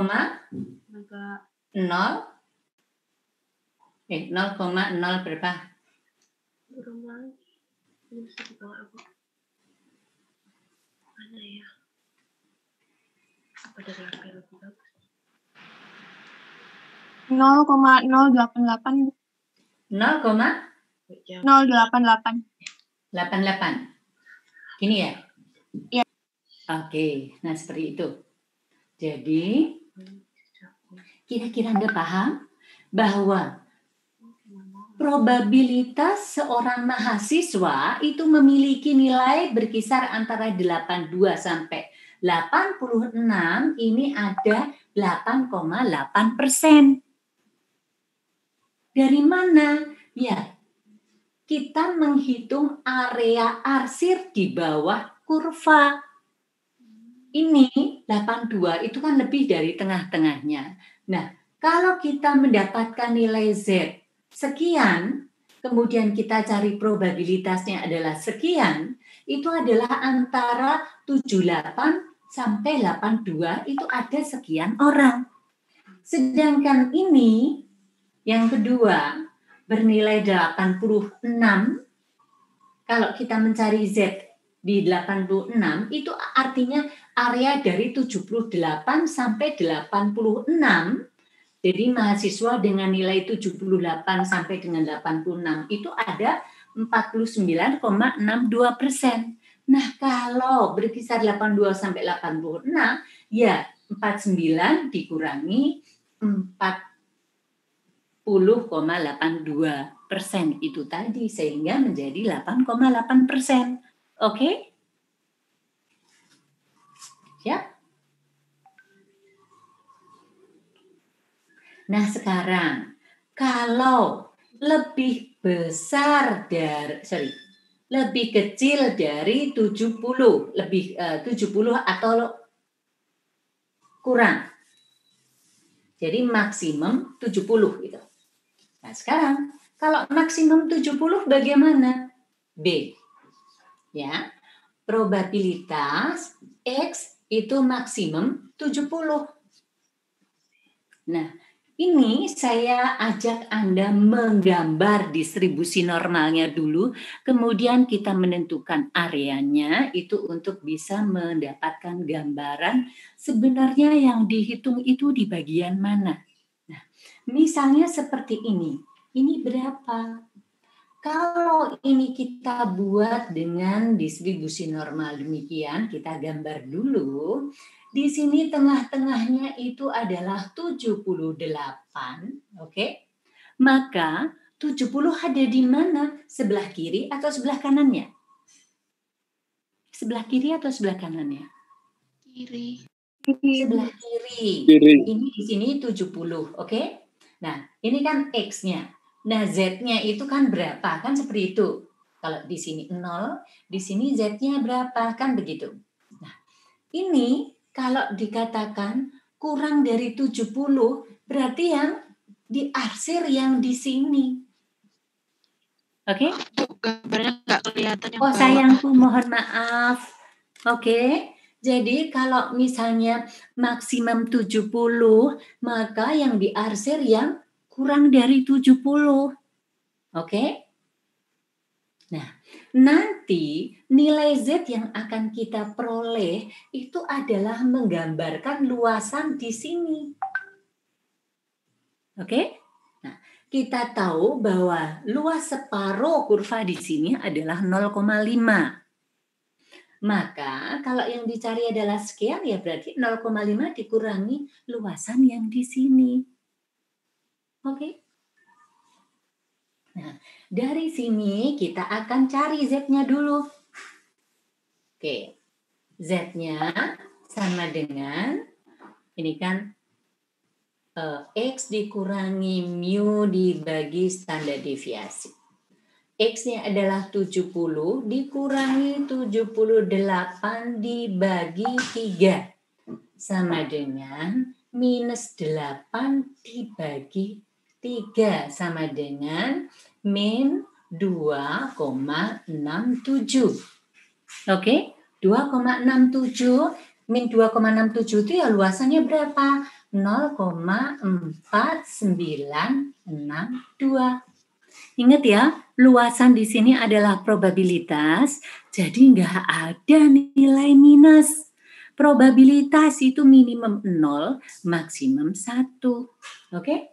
0,0 berapa? Kurang lagi. Ini bisa dibawa aku. Mana ya? Apa dari apa yang lebih bagus? 0,088. 0,88. 088. Gini ya? Iya. Oke, nah seperti itu. Jadi, kira-kira Anda paham bahwa probabilitas seorang mahasiswa itu memiliki nilai berkisar antara 82 sampai 86, ini ada 8,8%. Dari mana? Ya, kita menghitung area arsir di bawah kurva. Ini 82 itu kan lebih dari tengah-tengahnya. Nah, kalau kita mendapatkan nilai Z sekian, kemudian kita cari probabilitasnya adalah sekian, itu adalah antara 78 sampai 82 itu ada sekian orang. Sedangkan ini yang kedua bernilai 86, kalau kita mencari Z di 86 itu artinya area dari 78 sampai 86. Jadi mahasiswa dengan nilai 78 sampai dengan 86 itu ada 49,62%. Nah, kalau berkisar 82 sampai 86 ya 49 dikurangi 40,82% itu tadi sehingga menjadi 8,8%. Oke? Ya. Nah, sekarang kalau lebih besar dari lebih kecil dari 70, lebih 70 atau kurang. Jadi maksimum 70 gitu. Nah, sekarang kalau maksimum 70 bagaimana? B. Ya. Probabilitas X itu maksimum 70. Nah, ini saya ajak Anda menggambar distribusi normalnya dulu, kemudian kita menentukan areanya itu untuk bisa mendapatkan gambaran sebenarnya yang dihitung itu di bagian mana. Nah, misalnya seperti ini berapa? Kalau ini kita buat dengan distribusi normal demikian, kita gambar dulu. Di sini tengah-tengahnya itu adalah 78, oke? Maka 70 ada di mana? Sebelah kiri atau sebelah kanannya? Sebelah kiri atau sebelah kanannya? Kiri. Sebelah kiri. Ini di sini 70, oke? Nah, ini kan X-nya. Nah, Z-nya itu kan berapa? Kan seperti itu. Kalau di sini 0, di sini Z-nya berapa? Kan begitu. Nah, ini kalau dikatakan kurang dari 70, berarti yang diarsir yang di sini. Oke? Gambarnya nggak kelihatan yang Oh, bawah. sayangku, mohon maaf. Oke? Jadi kalau misalnya maksimum 70, maka yang diarsir yang kurang dari 70. Oke? Nah, nanti nilai Z yang akan kita peroleh itu adalah menggambarkan luasan di sini. Oke? Nah, kita tahu bahwa luas separuh kurva di sini adalah 0,5. Maka kalau yang dicari adalah sekian ya berarti 0,5 dikurangi luasan yang di sini. Oke? Nah, dari sini kita akan cari Z-nya dulu. Oke. Z-nya sama dengan ini kan X dikurangi mu dibagi standar deviasi. X-nya adalah 70 dikurangi 78 dibagi 3 sama dengan minus 8 dibagi 3 sama dengan min 2,67. Oke, 2,67 min 2,67 itu ya luasannya berapa? 0,4962. Ingat ya, luasan di sini adalah probabilitas, jadi nggak ada nilai minus. Probabilitas itu minimum 0, maksimum 1. Oke?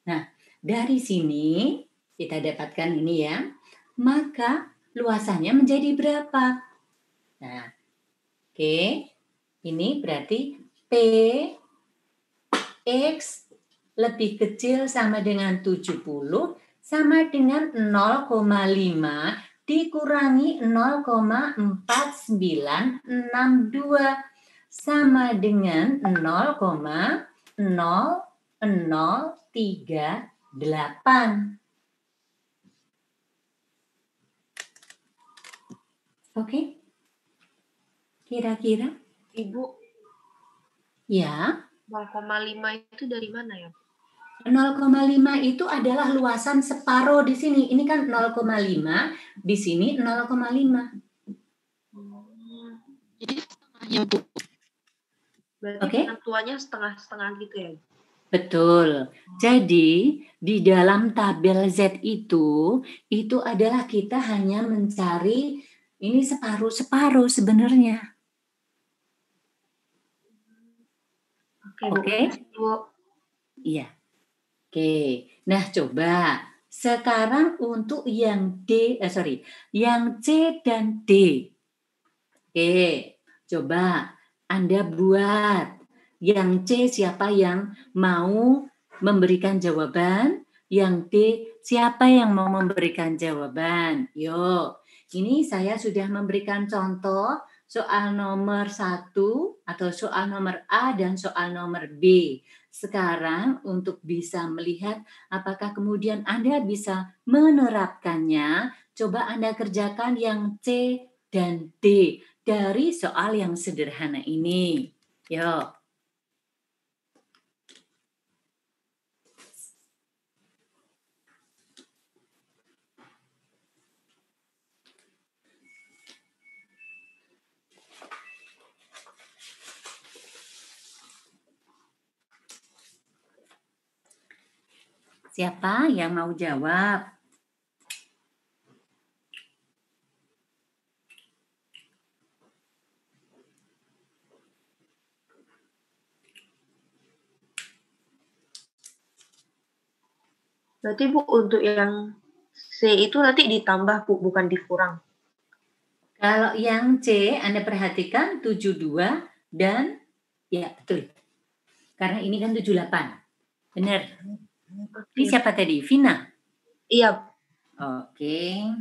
Nah, dari sini kita dapatkan ini ya, maka luasannya menjadi berapa? Nah, oke, ini berarti P X lebih kecil sama dengan 70 sama dengan 0,5 dikurangi 0,4962 sama dengan 0,0038. Oke? Kira-kira? Ibu, Ya. 0,5 itu dari mana ya? 0,5 itu adalah luasan separuh di sini. Ini kan 0,5, di sini 0,5. Jadi setengahnya, Bu. Berarti Oke. penentuannya setengah-setengah gitu ya? Betul. Jadi di dalam tabel Z itu adalah kita hanya mencari ini separuh-separuh sebenarnya. Oke, Bu. Oke? Bu. Iya. Oke. Nah, coba sekarang untuk yang yang C dan D. Oke, coba Anda buat. Yang C siapa yang mau memberikan jawaban? Yang D siapa yang mau memberikan jawaban? Yuk, ini saya sudah memberikan contoh soal nomor 1 atau soal nomor A dan soal nomor B. Sekarang untuk bisa melihat apakah kemudian Anda bisa menerapkannya, coba Anda kerjakan yang C dan D dari soal yang sederhana ini. Yuk. Siapa yang mau jawab? Berarti Bu, untuk yang C itu nanti ditambah Bu, bukan dikurang. Kalau yang C, Anda perhatikan 72 dan ya betul. Karena ini kan 78. Benar. Ini siapa tadi? Vina? Iya. Oke.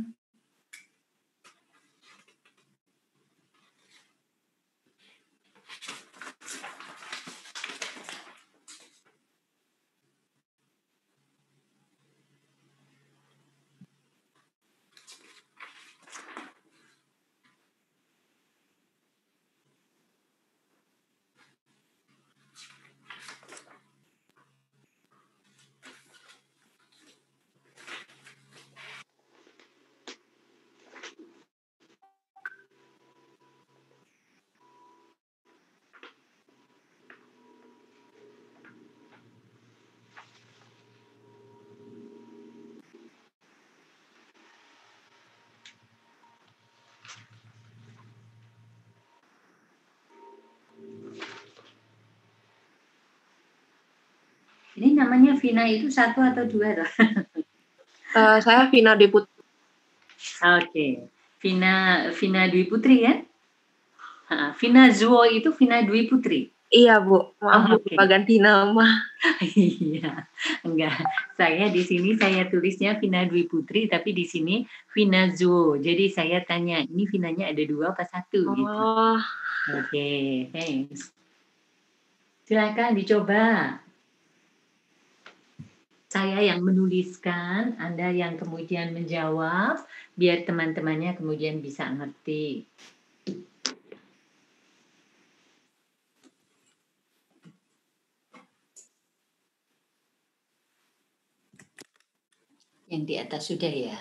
Ini namanya Vina itu 1 atau 2? Saya Vina Deput. Oke. Vina Dwi Putri ya? Vina Zuo itu Vina Dwi Putri. Iya Bu, maaf Bu, Oke. lupa ganti nama. Iya, enggak. Saya di sini saya tulisnya Vina Dwi Putri, tapi di sini Vina Zuo. Jadi saya tanya, ini Vinanya ada 2 apa 1 gitu. Oh, Oke, thanks. Silakan dicoba. Saya yang menuliskan, Anda yang kemudian menjawab, biar teman-temannya kemudian bisa ngerti. Yang di atas sudah ya.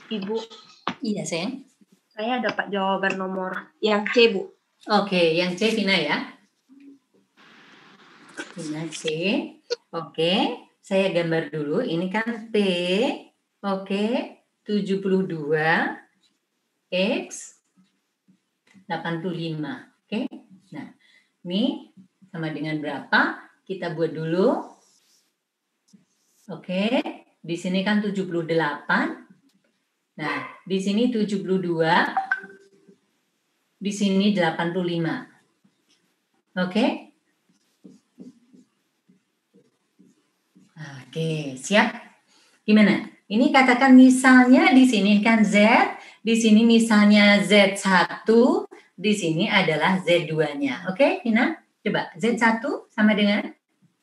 Ibu, Iya, sayang. saya dapat jawaban nomor yang C, Bu. Oke, yang C Vina ya. Vina C. Oke, saya gambar dulu. Ini kan P. Oke, 72 X 85. Oke. Nah, ini sama dengan berapa? Kita buat dulu. Oke, di sini kan 78. Nah, di sini 72. Di sini 85. Oke? Oke, siap? Gimana? Ini katakan misalnya di sini kan Z, di sini misalnya Z1, di sini adalah Z2-nya. Oke, Hina? Coba, Z1 sama dengan?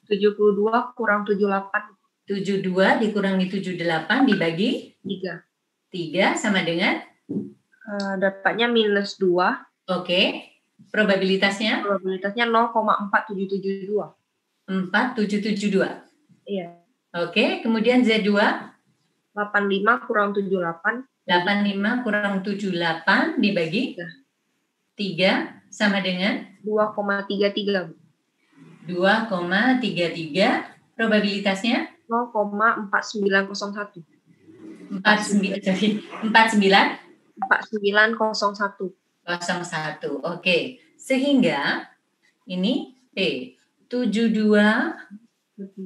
72 kurang 78. 72 dikurangi 78 dibagi? 3. 3 sama dengan? Dapatnya minus 2. Oke. Probabilitasnya? Probabilitasnya 0,4772. 4772. Iya. Oke, kemudian Z2? 85 kurang 78. 85 kurang 78 dibagi? 3 sama dengan? 2,33. 2,33. Probabilitasnya? 0,4901. 49. 4901. 01. Oke. Sehingga ini P 72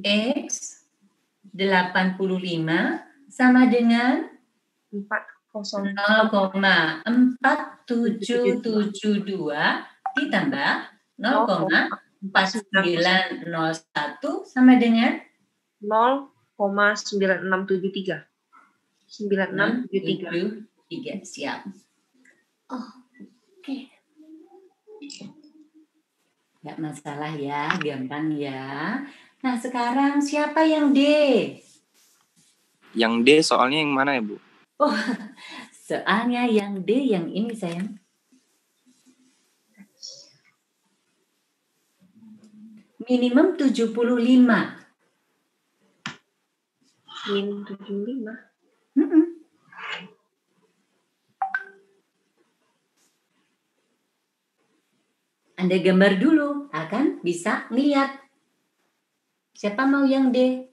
X 85 sama dengan 0,4772 ditambah 0,4901 sama dengan 0,9673. 9673. Siap. Oke. Nggak masalah ya, gampang ya. Nah, sekarang siapa yang D? Yang D soalnya yang mana ya, Bu? Oh, soalnya yang D yang ini, sayang. Minimum 75. Min 75. Anda gambar dulu, akan bisa ngeliat. Siapa mau yang D?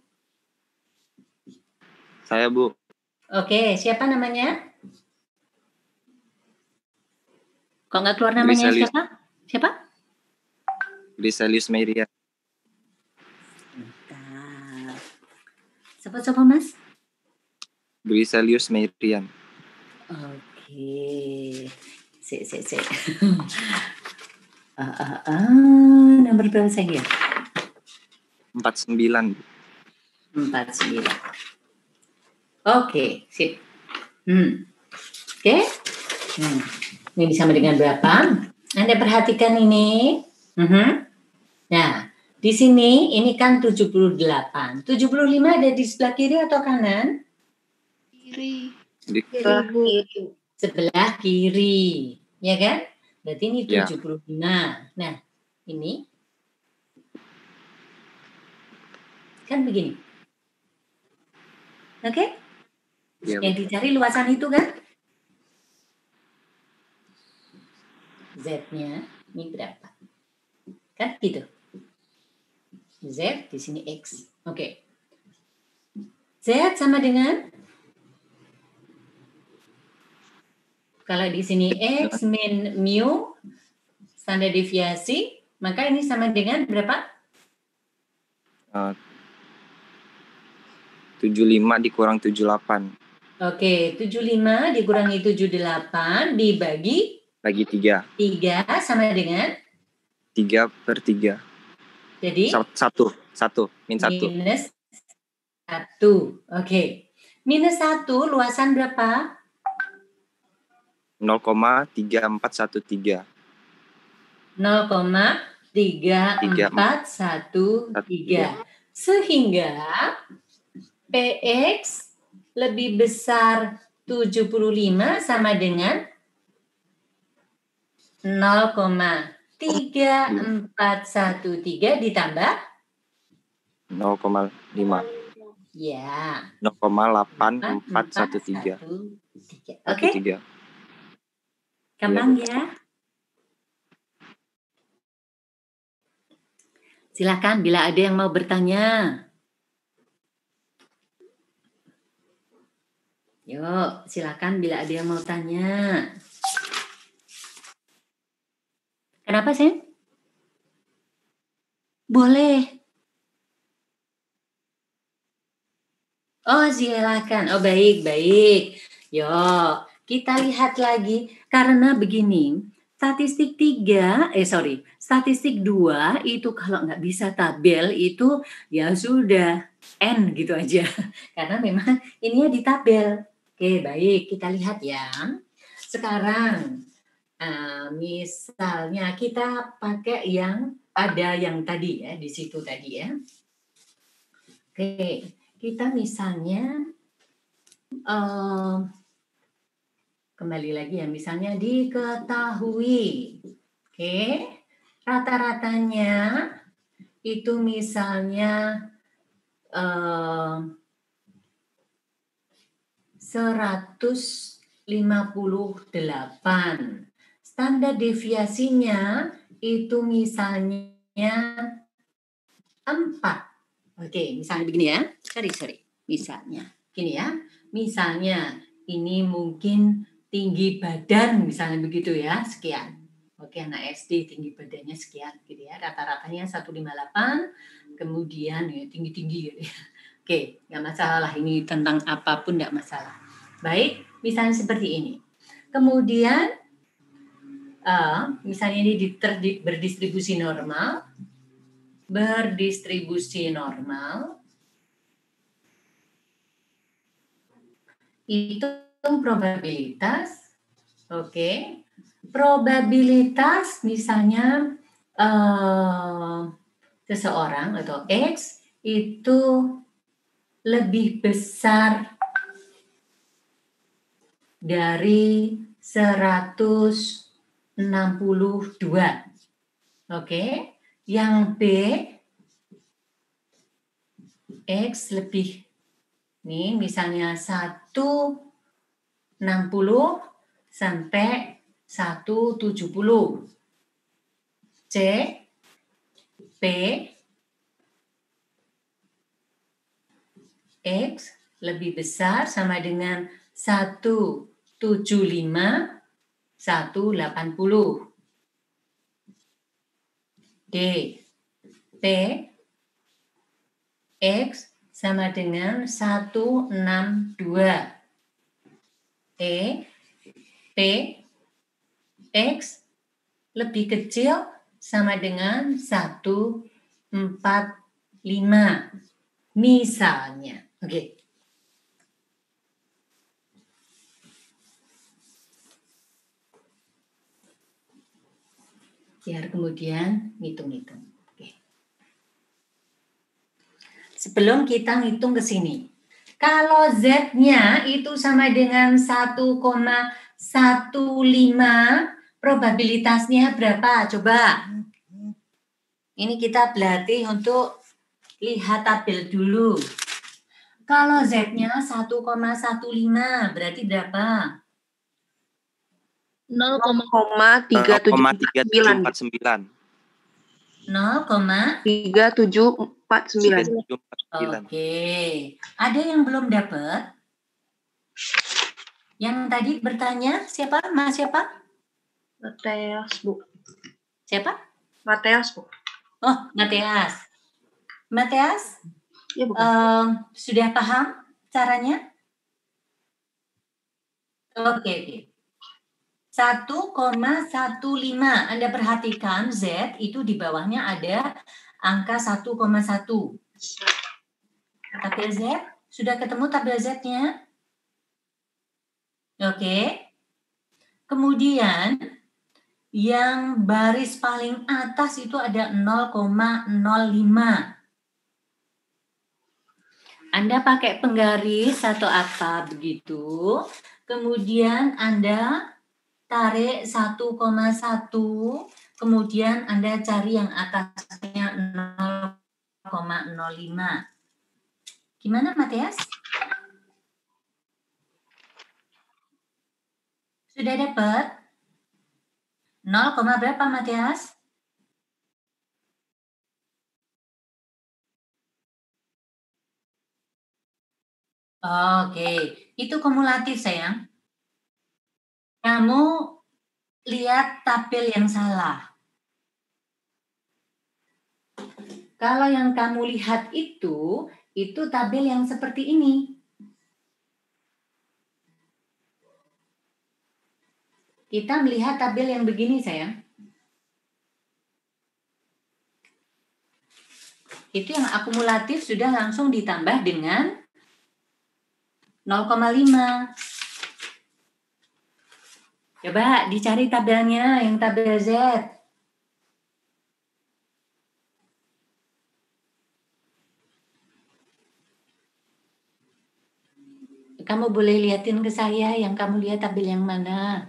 Saya, Bu. Oke, siapa namanya? Kok nggak keluar namanya Griselius. siapa? Siapa? Griselius Merian. Bentar. Siapa Mas? Griselius Merian. Oke. Sik. Nomor berapa saya? 49. 49. Oke, sip. Oke. Ini sama dengan berapa? Anda perhatikan ini. Nah, di sini ini kan 78. 75 ada di sebelah kiri atau kanan? Kiri. Di Sebelah kiri. Ya kan? Berarti ini Ya. 75. Nah, ini kan begini. Oke? Ya, Yang dicari luasan itu kan? Z-nya ini berapa? Kan gitu. Z di sini X. Oke. Z sama dengan? Kalau di sini X min mu standar deviasi, maka ini sama dengan berapa? 75 dikurang 78. Oke, 75 dikurangi 78 dibagi? Bagi 3. 3 sama dengan? 3/3. Jadi? 1. Min 1. Minus 1. Oke. Minus 1 luasan berapa? 0,3413. 0,3413. Sehingga PX lebih besar 75 sama dengan 0,3413 ditambah 0,5. ya 0,8413. Oke, gampang ya. Silakan bila ada yang mau bertanya. Yuk, silakan bila ada yang mau tanya. Kenapa, Sen? Boleh. Oh, silakan. Oh, baik. Yuk, kita lihat lagi. Karena begini, statistik 2 itu kalau nggak bisa tabel itu ya sudah N gitu aja. Karena memang ininya di tabel. Oke, baik. Kita lihat ya. Sekarang, misalnya kita pakai yang ada yang tadi ya, di situ tadi ya. Oke, kita misalnya kembali lagi ya, misalnya diketahui. Oke, rata-ratanya itu misalnya 158. Standar deviasinya itu misalnya 4. Oke, misalnya begini ya. Sorry. Misalnya, gini ya. Misalnya, ini mungkin tinggi badan, misalnya begitu ya, sekian. Oke, anak SD tinggi badannya sekian, gitu ya. Rata-ratanya 158, kemudian ya, tinggi-tinggi gitu ya. Oke, nggak masalah. Ini tentang apapun nggak masalah. Baik, misalnya seperti ini. Kemudian, misalnya ini berdistribusi normal. Hitung probabilitas. Oke. Probabilitas misalnya seseorang atau X itu lebih besar dari 162. Oke. Yang B, X lebih, nih misalnya 160 sampai 170. C, P, X lebih besar sama dengan 175, 180. D, P, X sama dengan 162. E, P, X lebih kecil sama dengan 145. Misalnya. Oke. Biar kemudian ngitung-ngitung. Oke. Sebelum kita ngitung ke sini. Kalau Z-nya itu sama dengan 1,15, probabilitasnya berapa? Coba. Ini kita berlatih untuk lihat tabel dulu. Kalau Z-nya 1,15, berarti berapa? 0,3749. 0,3749. Oke. Ada yang belum dapat? Yang tadi bertanya siapa? Mas siapa? Mateas, Bu. Siapa? Mateas, Bu. Oh, Mateas. Mateas? Ya, Bu. Sudah paham caranya? Oke. 1,15. Anda perhatikan Z itu di bawahnya ada angka 1,1. Tabel Z Sudah ketemu tabel Z-nya? Oke. Kemudian yang baris paling atas itu ada 0,05. Anda pakai penggaris atau apa begitu. Kemudian Anda tarik 1,1. Kemudian Anda cari yang atasnya 0,05. Gimana, Matias? Sudah dapat? 0, berapa, Matias? Oke, itu kumulatif, sayang. Kamu lihat tabel yang salah. Kalau yang kamu lihat itu tabel yang seperti ini. Kita melihat tabel yang begini, sayang. Itu yang akumulatif sudah langsung ditambah dengan 0,5. Coba dicari tabelnya, yang tabel Z. Kamu boleh liatin ke saya yang kamu lihat tabel yang mana.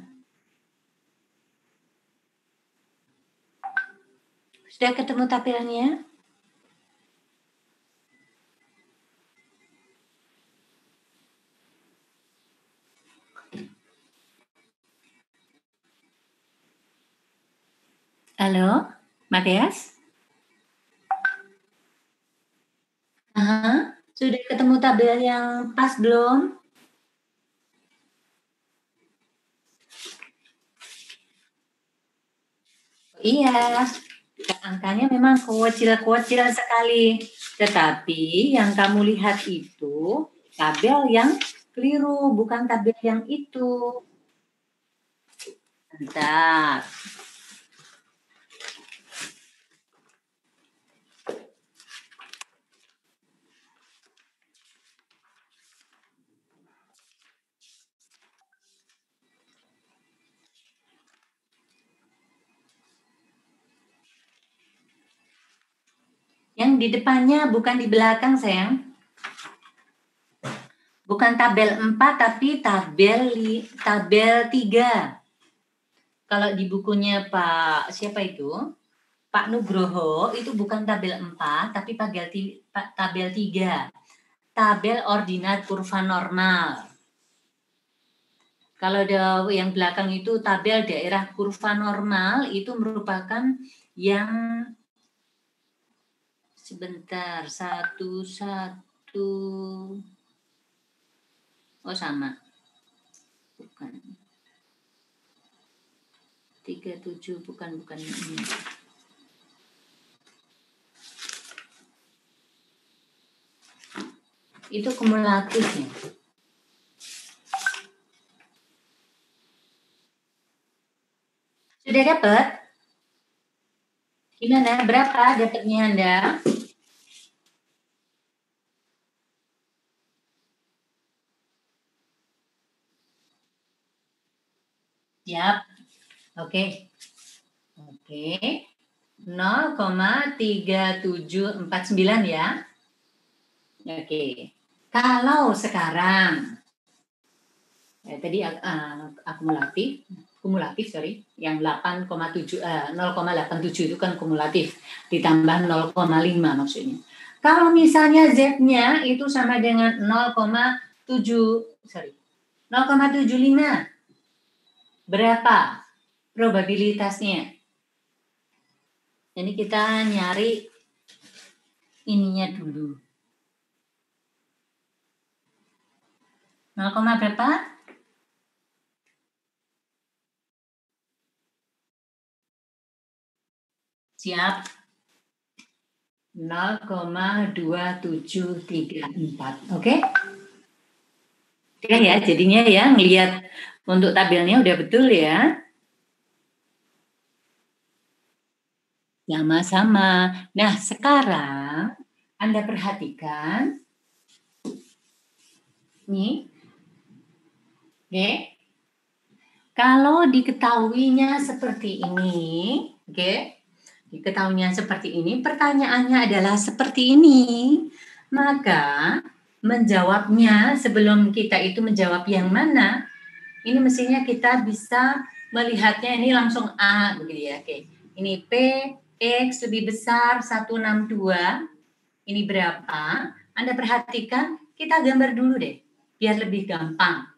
Sudah ketemu tabelnya? Halo, Matias? Sudah ketemu tabel yang pas belum? Iya, angkanya memang kecil-kecil sekali. Tetapi yang kamu lihat itu tabel yang keliru, bukan tabel yang itu. Bentar. Yang di depannya bukan di belakang, sayang. Bukan tabel 4 tapi tabel 3. Kalau di bukunya Pak siapa itu? Pak Nugroho itu bukan tabel 4 tapi tabel 3. Tabel ordinat kurva normal. Kalau yang belakang itu tabel daerah kurva normal itu merupakan yang sebentar 1 oh sama. Bukan. 37 bukan ini. Itu kumulatifnya. Sudah dapat? Gimana? Berapa dapatnya Anda? Siap. Oke. 0,3749 ya. Oke. Kalau sekarang tadi kumulatif yang 0,87 itu kan kumulatif ditambah 0,5 maksudnya. Kalau misalnya Z-nya itu sama dengan 0,75. Berapa probabilitasnya? Jadi kita nyari ininya dulu. 0, berapa? Siap. 0,2734. Oke? Oke ya, jadinya ya ngelihat untuk tabelnya udah betul ya. Sama-sama. Nah, sekarang Anda perhatikan Nih. Oke. Kalau diketahuinya seperti ini, oke. Diketahuinya seperti ini, pertanyaannya adalah seperti ini. Maka menjawabnya sebelum kita itu menjawab yang mana, ini mestinya kita bisa melihatnya ini langsung A begitu ya. Oke. Ini P X lebih besar 162. Ini berapa? Anda perhatikan, kita gambar dulu deh biar lebih gampang.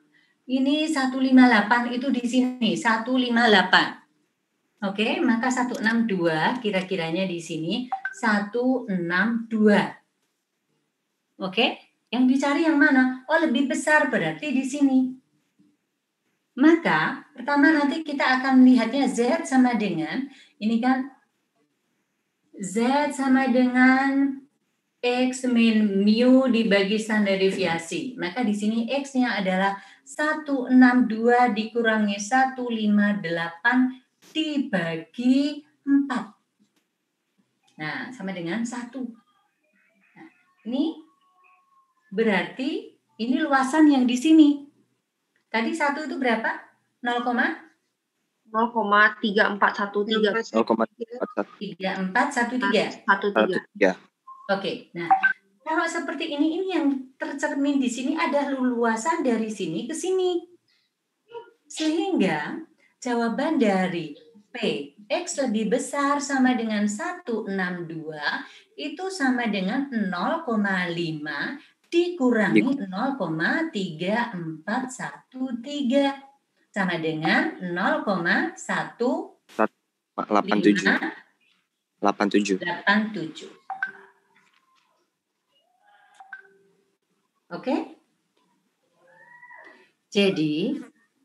Ini 158 itu di sini 158. Oke, maka 162 kira-kiranya di sini 162. Oke, yang dicari yang mana? Oh, lebih besar berarti di sini. Maka pertama nanti kita akan melihatnya Z sama dengan ini kan Z sama dengan X min mu dibagi standar deviasi. Maka di sini X-nya adalah 162 dikurangi 158 dibagi 4. Nah, sama dengan 1. Nah, ini berarti ini luasan yang di sini. Tadi 1 itu berapa? 0,3413. 0,3413. Oke, nah kalau seperti ini yang tercermin di sini ada luasan dari sini ke sini. Sehingga jawaban dari P, X lebih besar sama dengan 162 itu sama dengan 0,5 dikurangi 0,3413 sama dengan 0,187. Oke? Jadi,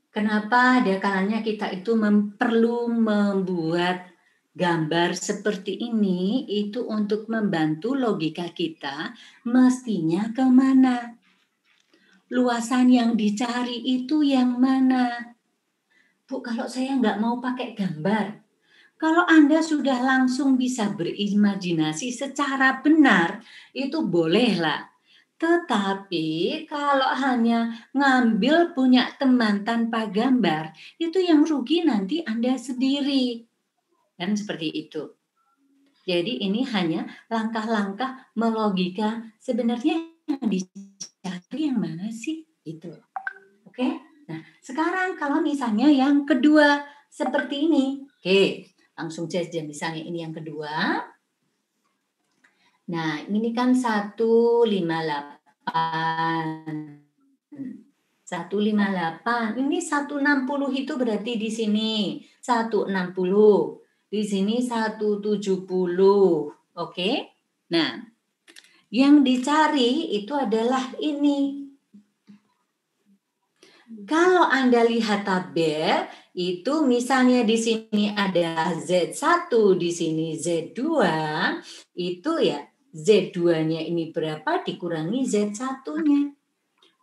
kenapa ada kalanya kita itu perlu membuat gambar seperti ini itu untuk membantu logika kita mestinya kemana? Luasan yang dicari itu yang mana? Bu, kalau saya nggak mau pakai gambar, kalau Anda sudah langsung bisa berimajinasi secara benar, itu bolehlah. Tetapi kalau hanya ngambil punya teman tanpa gambar, itu yang rugi nanti Anda sendiri. Dan seperti itu. Jadi ini hanya langkah-langkah melogika sebenarnya yang dicari yang mana sih? Itu. Oke? Nah, sekarang kalau misalnya yang kedua seperti ini. Oke, langsung saja misalnya ini yang kedua. Nah, ini kan 158. 158. Ini 160 itu berarti di sini 160. Di sini 170. Oke? Nah, yang dicari itu adalah ini. Kalau Anda lihat tabel, itu misalnya di sini ada Z1, di sini Z2, itu ya Z2-nya ini berapa dikurangi Z1-nya.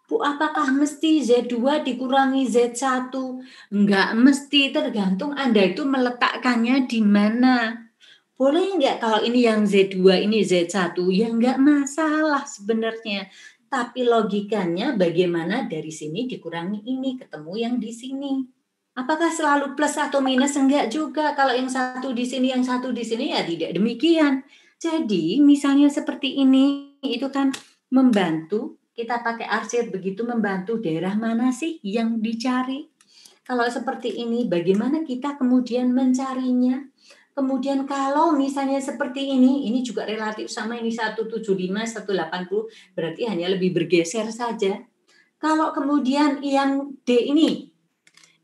Bu, apakah mesti Z2 dikurangi Z1? Enggak mesti, tergantung Anda itu meletakkannya di mana. Boleh enggak kalau ini yang Z2, ini Z1? Ya enggak masalah sebenarnya. Tapi logikanya bagaimana dari sini dikurangi ini, ketemu yang di sini. Apakah selalu plus atau minus? Enggak juga. Kalau yang satu di sini, yang satu di sini, ya tidak demikian. Jadi misalnya seperti ini, itu kan membantu, kita pakai arsir begitu membantu daerah mana sih yang dicari. Kalau seperti ini, bagaimana kita kemudian mencarinya? Kemudian kalau misalnya seperti ini juga relatif sama ini 175, 180, berarti hanya lebih bergeser saja. Kalau kemudian yang D ini,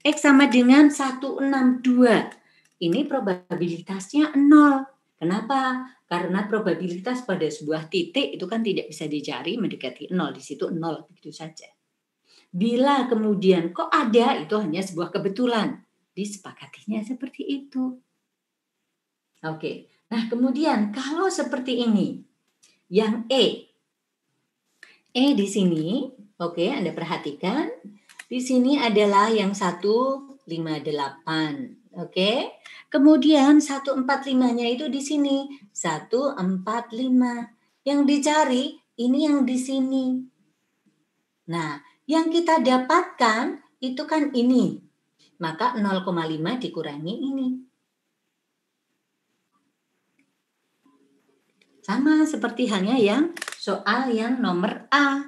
X sama dengan 162, ini probabilitasnya 0. Kenapa? Karena probabilitas pada sebuah titik itu kan tidak bisa dicari mendekati 0. Di situ 0, begitu saja. Bila kemudian kok ada, itu hanya sebuah kebetulan. Disepakatinya seperti itu. Oke. Nah, kemudian kalau seperti ini, yang E di sini, oke, Anda perhatikan, di sini adalah yang 158. Oke. Kemudian 145-nya itu di sini, 145. Yang dicari ini yang di sini. Nah, yang kita dapatkan itu kan ini. Maka 0,5 dikurangi ini. Sama seperti halnya yang soal yang nomor A.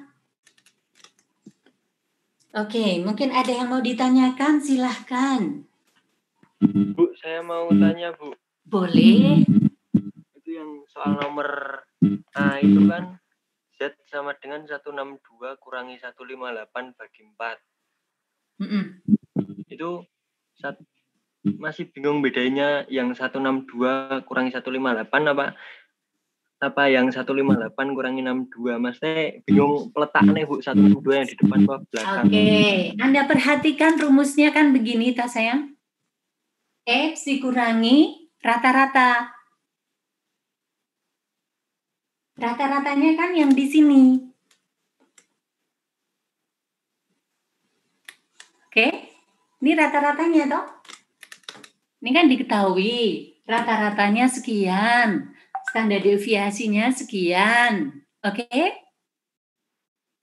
Oke, mungkin ada yang mau ditanyakan, silahkan. Bu, saya mau tanya, Bu. Boleh. Itu yang soal nomor A itu kan Z sama dengan 162 kurangi 158 bagi 4. Itu masih bingung bedanya yang 162 kurangi 158 apa yang 158 kurangi 62. Maksudnya bingung peletaknya, Bu, 162 yang di depan ke belakang. Oke, Anda perhatikan rumusnya kan begini, tak sayang? X dikurangi rata-rata. Rata-ratanya kan yang di sini. Oke, ini rata-ratanya toh. Ini kan diketahui rata-ratanya sekian, standar deviasinya sekian. Oke?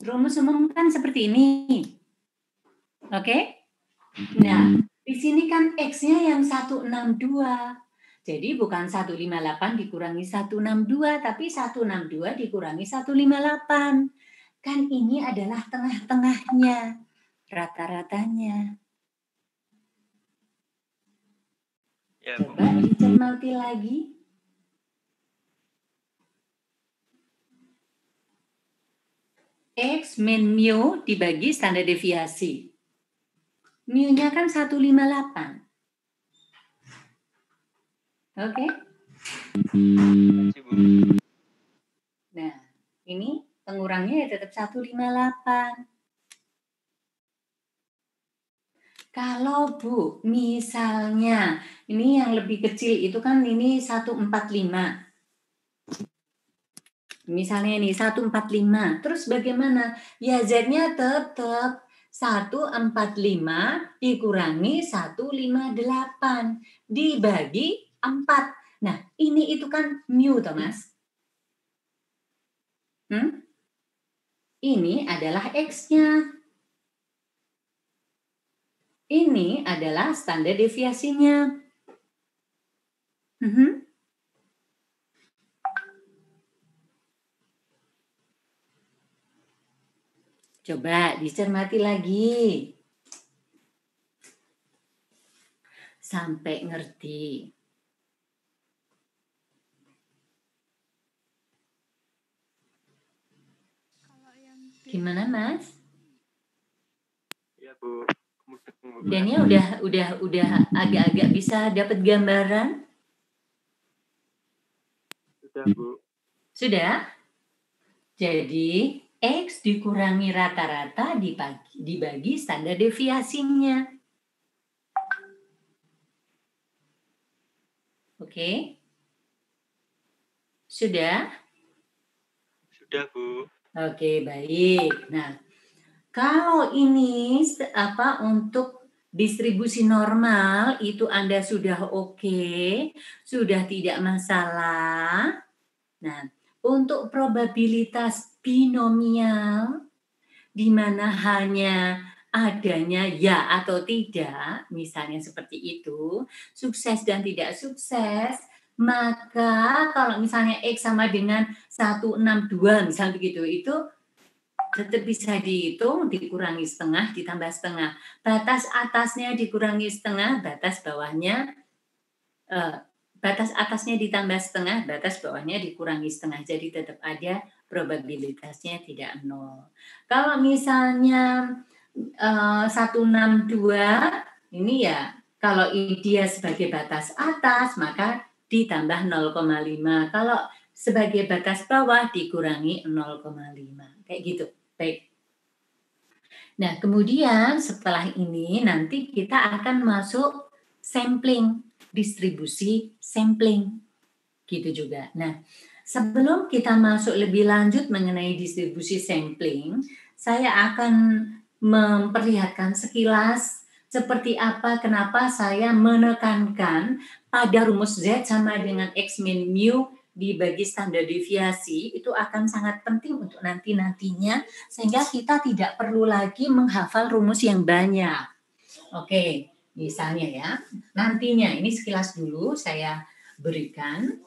Rumus umum kan seperti ini. Oke? Nah, di sini kan X-nya yang 162. Jadi bukan 158 dikurangi 162, tapi 162 dikurangi 158. Kan ini adalah tengah-tengahnya, rata-ratanya. Ya, Coba dicermati lagi. X min mu dibagi standar deviasi. Mu-nya kan 158. Oke? Makasih, Bu. Nah, ini pengurangnya ya tetap 158. Kalau Bu, misalnya ini yang lebih kecil itu kan ini 145. Misalnya ini 145. Terus bagaimana? Ya Z-nya tetap 145 dikurangi 158 dibagi 4. Nah, ini itu kan mu, Thomas. Ini adalah X-nya. Ini adalah standar deviasinya. Coba dicermati lagi. Sampai ngerti. Gimana, Mas? Ya, Bu. Dannya udah agak-agak bisa dapat gambaran? Sudah, Bu. Sudah? Jadi X dikurangi rata-rata dibagi standar deviasinya. Oke? Sudah? Sudah, Bu. Oke, baik. Nah, kalau ini untuk distribusi normal itu Anda sudah oke, sudah tidak masalah. Nah, untuk probabilitas binomial di mana hanya adanya ya atau tidak, misalnya seperti itu, sukses dan tidak sukses, maka kalau misalnya X sama dengan 162 misalnya begitu, itu tetap bisa dihitung, dikurangi setengah, ditambah setengah. Batas atasnya dikurangi setengah, batas bawahnya, batas atasnya ditambah setengah, batas bawahnya dikurangi setengah. Jadi tetap ada probabilitasnya tidak nol. Kalau misalnya 162, ini ya, kalau dia sebagai batas atas, maka ditambah 0,5. Kalau sebagai batas bawah dikurangi 0,5. Kayak gitu. Baik. Nah, kemudian setelah ini nanti kita akan masuk sampling, distribusi sampling. Gitu juga. Nah, sebelum kita masuk lebih lanjut mengenai distribusi sampling, saya akan memperlihatkan sekilas seperti apa, kenapa saya menekankan pada rumus Z sama dengan X min mu dibagi standar deviasi itu akan sangat penting untuk nantinya sehingga kita tidak perlu lagi menghafal rumus yang banyak. Oke, misalnya ya, nantinya ini sekilas dulu saya berikan.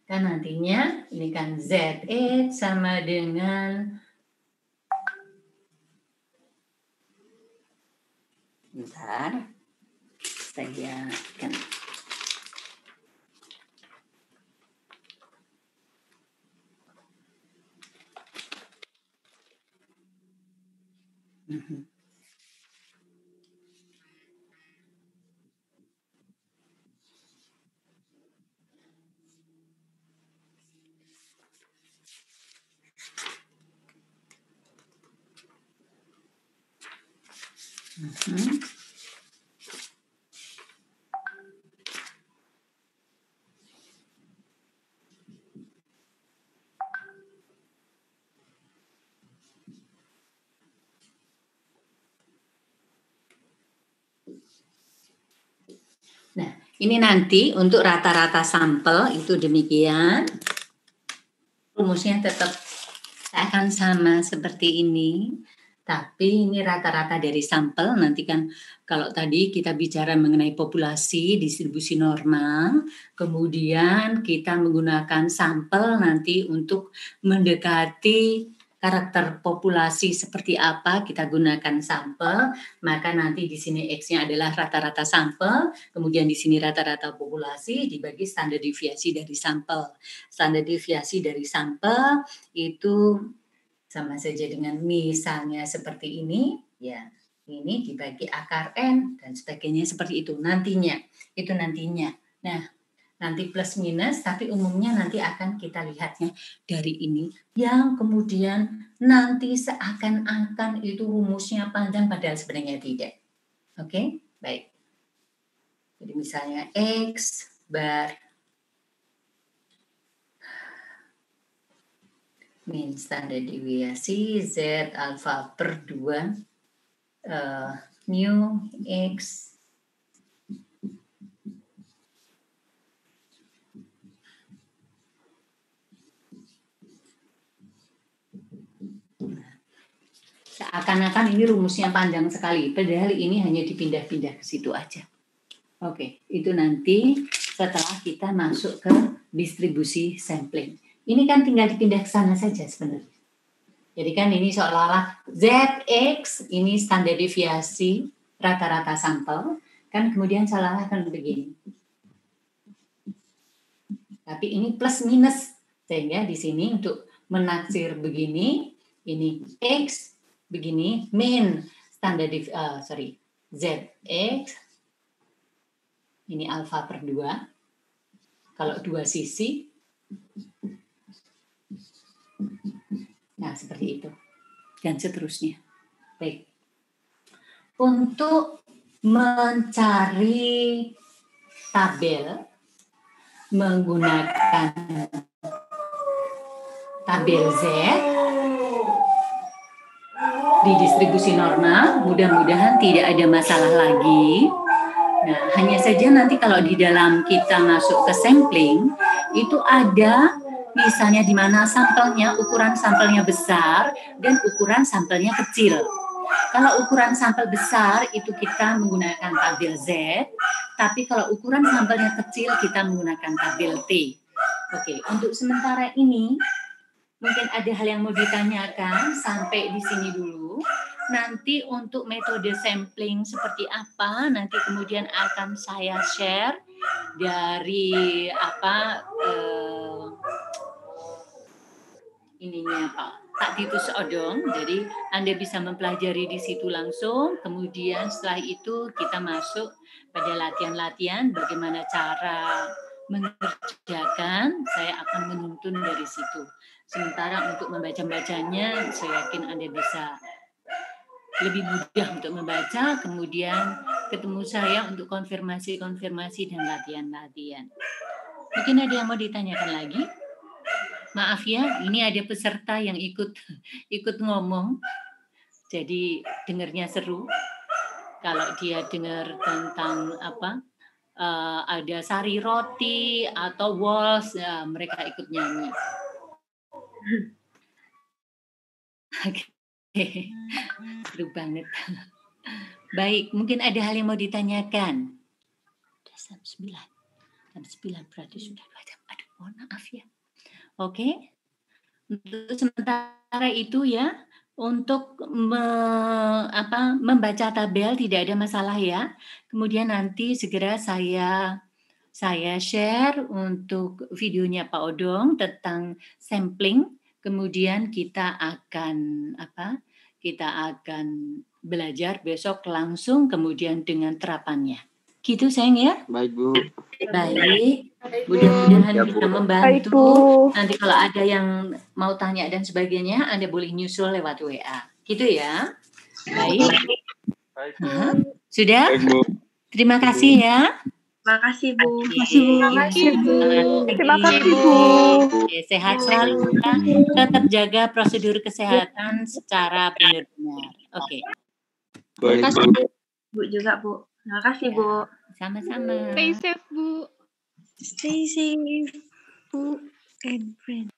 Kan nantinya ini kan Z8 sama dengan bentar, saya akan Nah, ini nanti untuk rata-rata sampel itu demikian. Rumusnya tetap akan sama seperti ini. Tapi ini rata-rata dari sampel. Nanti kan kalau tadi kita bicara mengenai populasi, distribusi normal. Kemudian kita menggunakan sampel nanti untuk mendekati karakter populasi seperti apa, kita gunakan sampel, maka nanti di sini X-nya adalah rata-rata sampel, kemudian di sini rata-rata populasi dibagi standar deviasi dari sampel. Standar deviasi dari sampel itu sama saja dengan misalnya seperti ini, ya ini dibagi akar N dan sebagainya seperti itu nantinya, itu nantinya. Nah, nanti plus minus, tapi umumnya nanti akan kita lihatnya dari ini, yang kemudian nanti seakan-akan itu rumusnya panjang, padahal sebenarnya tidak. Oke, baik. Jadi misalnya X bar min standar deviasi Z alfa per 2 mu X seakan-akan ini rumusnya panjang sekali, padahal ini hanya dipindah-pindah ke situ aja. Oke, itu nanti setelah kita masuk ke distribusi sampling. Ini kan tinggal dipindah ke sana saja sebenarnya. Jadi kan ini seolah-olah ZX ini standar deviasi rata-rata sampel, kan kemudian seolah-olah kan begini. Tapi ini plus minus, sehingga di sini untuk menaksir begini, ini X begini, min standar ZX, ini alfa per 2, kalau dua sisi, nah seperti itu, dan seterusnya. Baik. Untuk mencari tabel menggunakan tabel Z di distribusi normal, mudah-mudahan tidak ada masalah lagi. Nah, hanya saja nanti kalau di dalam kita masuk ke sampling, itu ada misalnya di mana sampelnya, ukuran sampelnya besar dan ukuran sampelnya kecil. Kalau ukuran sampel besar itu kita menggunakan tabel Z, tapi kalau ukuran sampelnya kecil kita menggunakan tabel T. Oke, untuk sementara ini mungkin ada hal yang mau ditanyakan sampai di sini dulu. Nanti untuk metode sampling seperti apa nanti kemudian akan saya share dari ininya Pak Titus Odong. Jadi Anda bisa mempelajari di situ langsung. Kemudian setelah itu kita masuk pada latihan-latihan bagaimana cara mengerjakan. Saya akan menuntun dari situ. Sementara untuk membaca-bacanya, saya yakin Anda bisa lebih mudah untuk membaca, kemudian ketemu saya untuk konfirmasi-konfirmasi dan latihan-latihan. Mungkin ada yang mau ditanyakan lagi? Maaf ya, ini ada peserta yang ikut ngomong, jadi dengarnya seru. Kalau dia dengar tentang ada Sari Roti atau Waltz, mereka ikut nyanyi. Oke, seru banget. Baik, mungkin ada hal yang mau ditanyakan. Udah jam 9 berarti sudah 2 jam. Aduh, mohon maaf ya. Oke. Untuk sementara itu ya, untuk membaca tabel tidak ada masalah ya. Kemudian nanti segera saya share untuk videonya Pak Odong tentang sampling. Kemudian kita akan belajar besok langsung kemudian dengan terapannya. Gitu sayang ya? Baik, Bu. Baik. Mudah-mudahan Ya, bisa Bu. membantu. Nanti kalau ada yang mau tanya dan sebagainya, Anda boleh nyusul lewat WA. Gitu ya. Baik. Baik. Sudah? Baik, Bu. Terima kasih ya. Terima kasih, Bu. Terima kasih, Bu. Oke, sehat selalu ya. Tetap jaga prosedur kesehatan secara benar-benar. Oke. Baik, Terima kasih, Bu. Bu. Bu juga, Bu. Terima kasih, Bu. Sama-sama. Stay safe, Bu. Stay safe, Bu and friend.